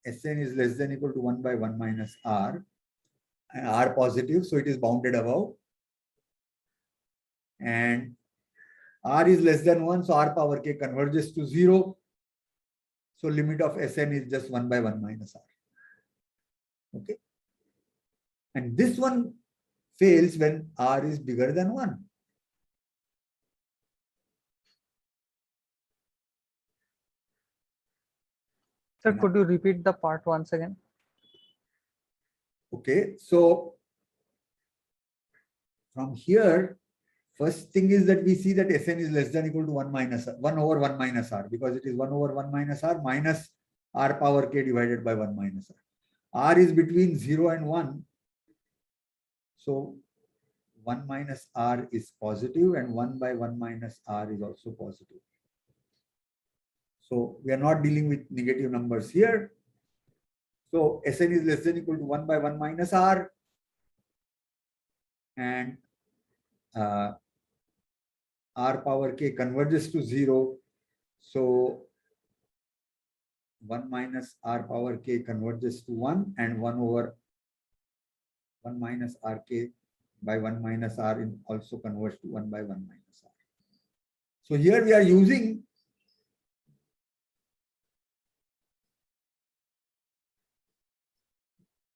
Sn is less than equal to 1 by 1 minus r, and r positive, so it is bounded above. And r is less than 1, so r power k converges to 0. So limit of Sn is just 1 by 1 minus r. Okay. And this one fails when r is bigger than 1. Sir, could you repeat the part once again? Okay, so from here, first thing is that we see that Sn is less than equal to 1 over 1 minus r, because it is 1 over 1 minus r minus r power k divided by 1 minus r. R is between 0 and 1. So 1 minus r is positive and 1 by 1 minus r is also positive. So we are not dealing with negative numbers here. So Sn is less than equal to 1 by 1 minus r, and r power k converges to 0. So 1 minus r power k converges to 1, and 1 over 1 minus r k by 1 minus r also converts to 1 by 1 minus r. So here we are using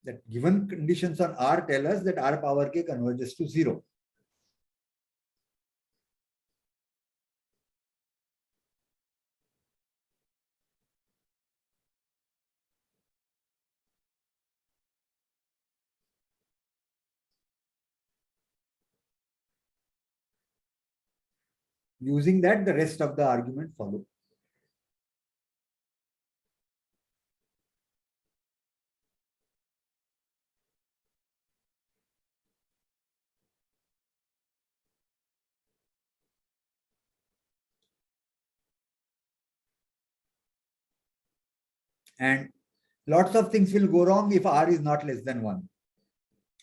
that given conditions on r tell us that r power k converges to 0. Using that, the rest of the argument follow. And lots of things will go wrong if r is not less than 1.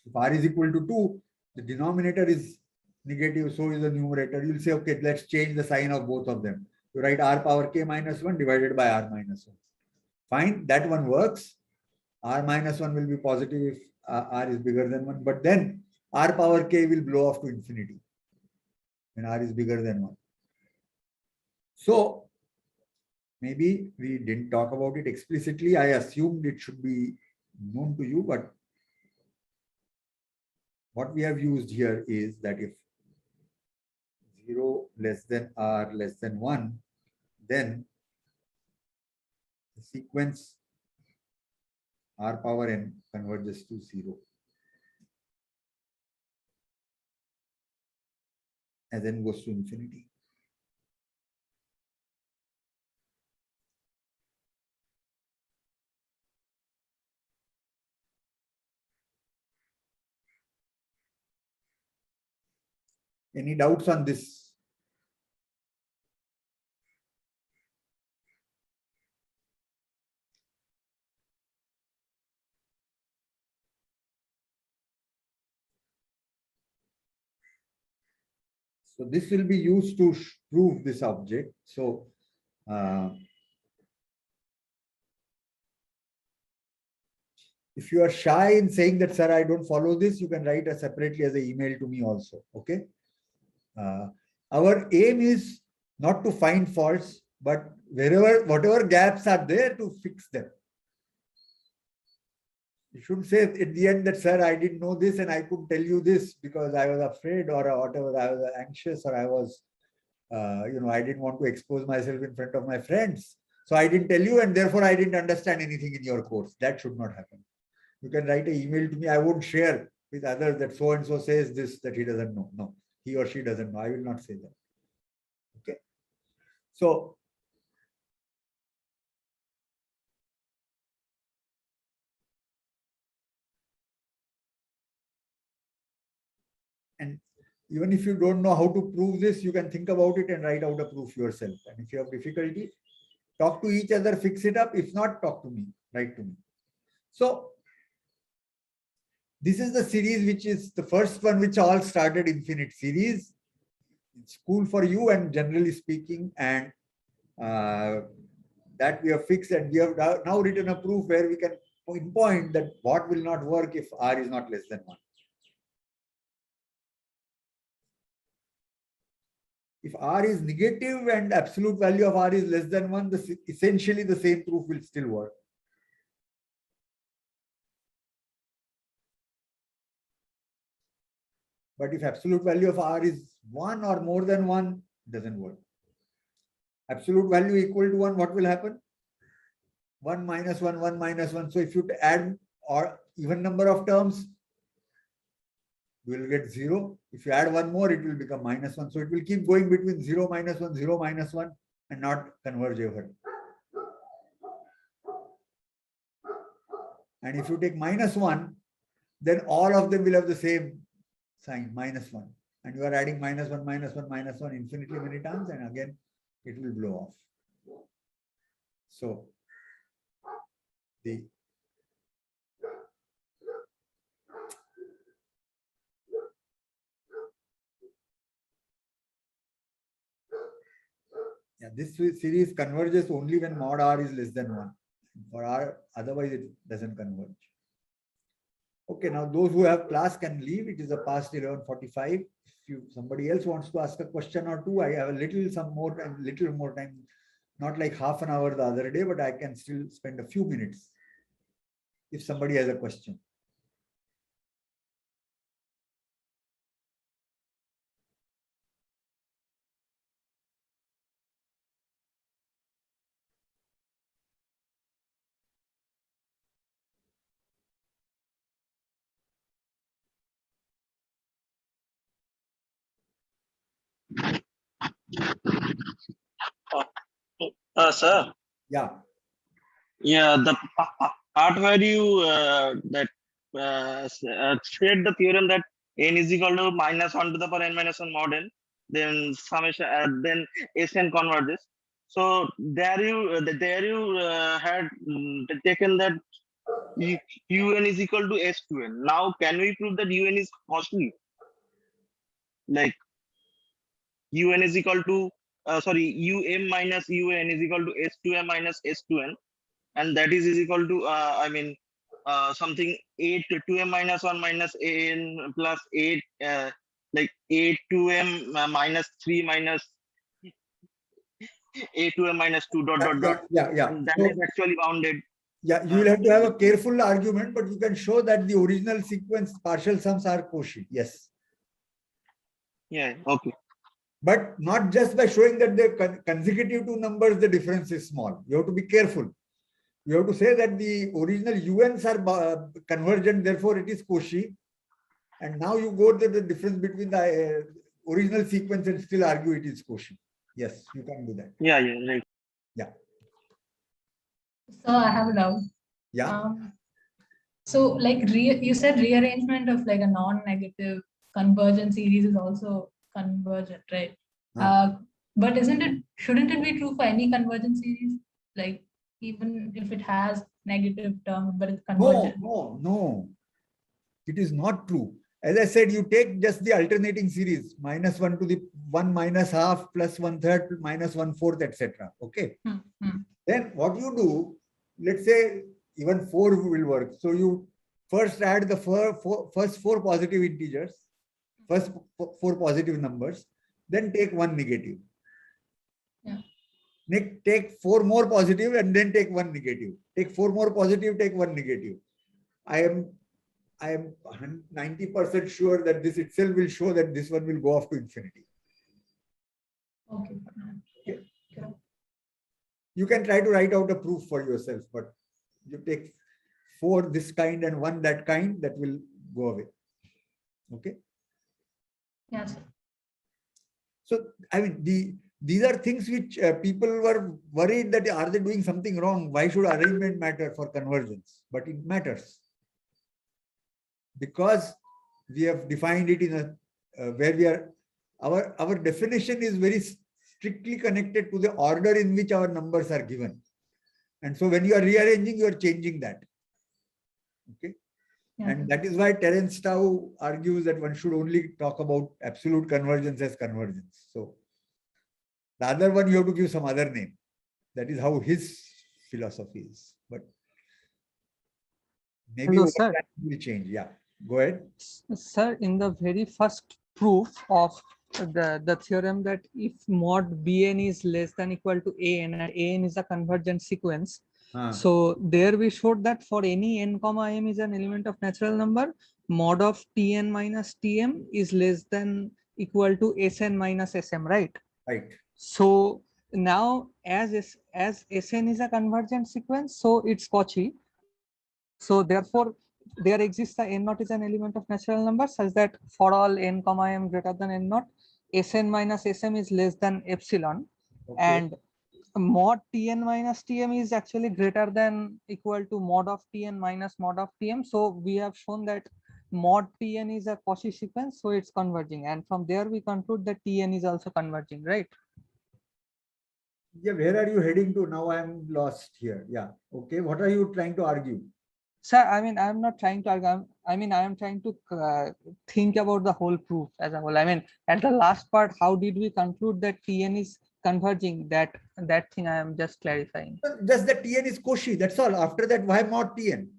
If r is equal to 2, the denominator is negative, so is the numerator. You'll say, okay, let's change the sign of both of them. You write r power k minus 1 divided by r minus 1. Fine, that one works. R minus 1 will be positive if r is bigger than 1. But then r power k will blow off to infinity when r is bigger than 1. So maybe we didn't talk about it explicitly. I assumed it should be known to you, but what we have used here is that if 0 less than r less than 1, then the sequence r power n converges to 0 as n goes to infinity. Any doubts on this? So this will be used to prove this object. So if you are shy in saying that, sir, I don't follow this, you can write separately as an email to me also. Okay. Our aim is not to find faults, but whatever gaps are there, to fix them. You shouldn't say at the end that, sir, I didn't know this and I couldn't tell you this because I was afraid or whatever, I was anxious or I was, I didn't want to expose myself in front of my friends. So I didn't tell you and therefore I didn't understand anything in your course. That should not happen. You can write an email to me. I won't share with others that so-and-so says this, that he doesn't know. No, he or she doesn't know. I will not say that. Okay. So and even if you don't know how to prove this, you can think about it and write out a proof yourself. And if you have difficulty, talk to each other, fix it up. If not, talk to me, write to me. So this is the series, which is the first one, which all started infinite series. It's cool for you and generally speaking, and that we have fixed, and we have now written a proof where we can pinpoint that what will not work if r is not less than 1. If r is negative and absolute value of r is less than 1, essentially the same proof will still work. But if absolute value of r is 1 or more than 1, it doesn't work. Absolute value equal to 1, what will happen? 1 minus 1, 1 minus 1. So if you add or even number of terms, you will get 0. If you add one more, it will become minus 1. So it will keep going between 0 minus 1, 0 minus 1 and not converge ever. And if you take minus 1, then all of them will have the same sign, minus 1. And you are adding minus 1, minus 1, minus 1 infinitely many times, and again it will blow off. So this series converges only when mod r is less than 1. For r, otherwise it doesn't converge. Okay, now those who have class can leave. It is a past 11:45. If somebody else wants to ask a question or two, I have a little more time, not like half an hour the other day, but I can still spend a few minutes if somebody has a question. Sir. Yeah. Yeah, the part where you state the theorem that n is equal to minus 1 to the power n minus 1 mod n, then summation, then Sn converges. So there you had taken that un is equal to S2n. Now can we prove that un is Cauchy? Like un is equal to um minus un is equal to S2m minus S2n, and that is equal to something 8 to 2m minus 1 minus an plus 8 like 8 2m minus 3 minus a 2m minus 2 dot dot dot. Yeah. And that is actually bounded. Yeah, you will have to have a careful argument, but you can show that the original sequence partial sums are Cauchy. Yes. Yeah. Okay. But not just by showing that the consecutive two numbers, the difference is small. You have to be careful. You have to say that the original UNs are convergent, therefore it is Cauchy. And now you go to the difference between the original sequence and still argue it is Cauchy. Yes, you can do that. Yeah. Yeah. Right. Yeah. So I have a doubt. Yeah. So like you said rearrangement of like a non-negative convergent series is also convergent, right? But shouldn't it be true for any convergent series? Like even if it has negative terms, but it's convergent. No. It is not true. As I said, you take just the alternating series, -1 to the 1 minus half plus 1/3 minus 1/4, etc. Okay. Then what you do, let's say even 4 will work. So you first add the first 4 positive integers, first 4 positive numbers, then take 1 negative. Take 4 more positive and then take 1 negative. Take 4 more positive, take 1 negative. I am 90% sure that this itself will show that this one will go off to infinity. Okay. You can try to write out a proof for yourself, but you take 4 this kind and 1 that kind, that will go away. Okay. Yes. So, I mean, these are things which people were worried that are they doing something wrong? Why should arrangement matter for convergence? But it matters. Because we have defined it in a where we are, our definition is very strictly connected to the order in which our numbers are given. And so when you are rearranging, you are changing that. Okay. Yeah. And that is why Terence Tao argues that one should only talk about absolute convergence as convergence. So the other one you have to give some other name. That is how his philosophy is. But maybe Hello, sir. will change. Yeah. Go ahead. Sir, in the very first proof of the theorem that if mod Bn is less than equal to An and An is a convergent sequence, so there we showed that for any n comma m is an element of natural number, mod of Tn minus Tm is less than equal to Sn minus Sm, right? Right. So now as Sn is a convergent sequence, so it's Cauchy. So therefore there exists a n naught is an element of natural number such that for all n comma m greater than n naught, Sn minus Sm is less than epsilon. Okay. And mod Tn minus Tm is actually greater than equal to mod of Tn minus mod of Tm. So we have shown that mod Tn is a Cauchy sequence, so it's converging. And from there we conclude that Tn is also converging, right? Yeah, where are you heading to? Now I am lost here. Yeah. Okay. What are you trying to argue? Sir, I mean, I'm not trying to argue. I mean, I am trying to think about the whole proof as a whole. I mean, at the last part, how did we conclude that Tn is converging? That thing I am just clarifying. Just that Tn is Cauchy. That's all. After that, why mod Tn?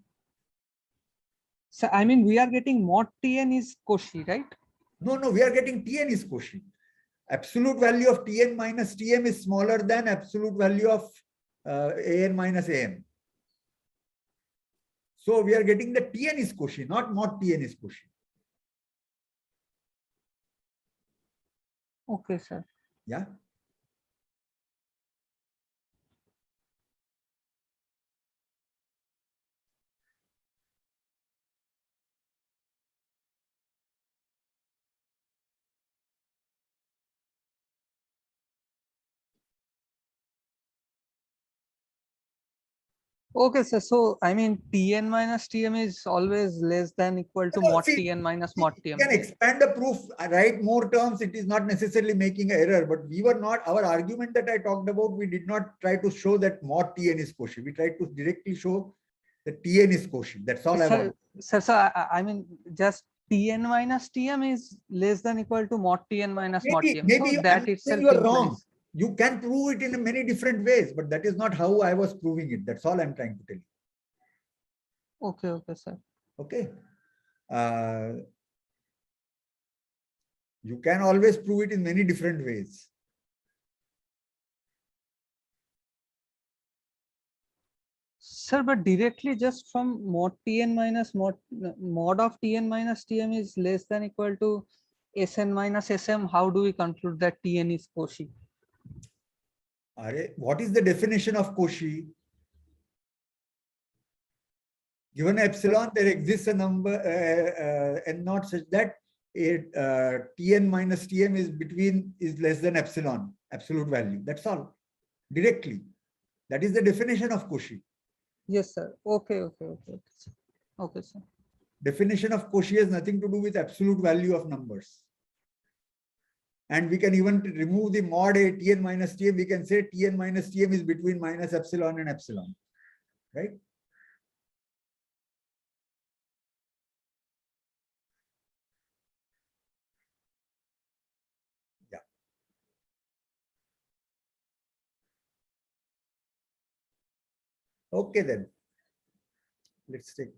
So, I mean, we are getting mod Tn is Cauchy, right? No, we are getting Tn is Cauchy. Absolute value of Tn minus Tm is smaller than absolute value of An minus Am. So we are getting the Tn is Cauchy, not mod Tn is Cauchy. Okay, sir. Yeah. Okay, sir. So I mean, Tn minus Tm is always less than equal to mod Tn minus mod Tm. You can expand the proof, write more terms. It is not necessarily making an error, but we were not, our argument that I talked about, we did not try to show that mod Tn is Cauchy. We tried to directly show that Tn is Cauchy. That's all I want. Sir, I mean, just Tn minus Tm is less than equal to mod Tn minus mod Tm. Maybe so that itself you are wrong. You can prove it in many different ways, but that is not how I was proving it. That's all I'm trying to tell you. Okay, sir. Okay. You can always prove it in many different ways. Sir, but directly just from mod Tn minus mod of Tn minus Tm is less than equal to Sn minus Sm, how do we conclude that Tn is Cauchy? What is the definition of Cauchy? Given epsilon, there exists a number n naught such that Tn minus Tm is less than epsilon, absolute value. That's all. Directly. That is the definition of Cauchy. Yes, sir. Okay. Okay, sir. Definition of Cauchy has nothing to do with absolute value of numbers. And we can even remove the mod a Tn minus Tm. We can say Tn minus Tm is between minus epsilon and epsilon. Right? Yeah. Okay then. Let's take.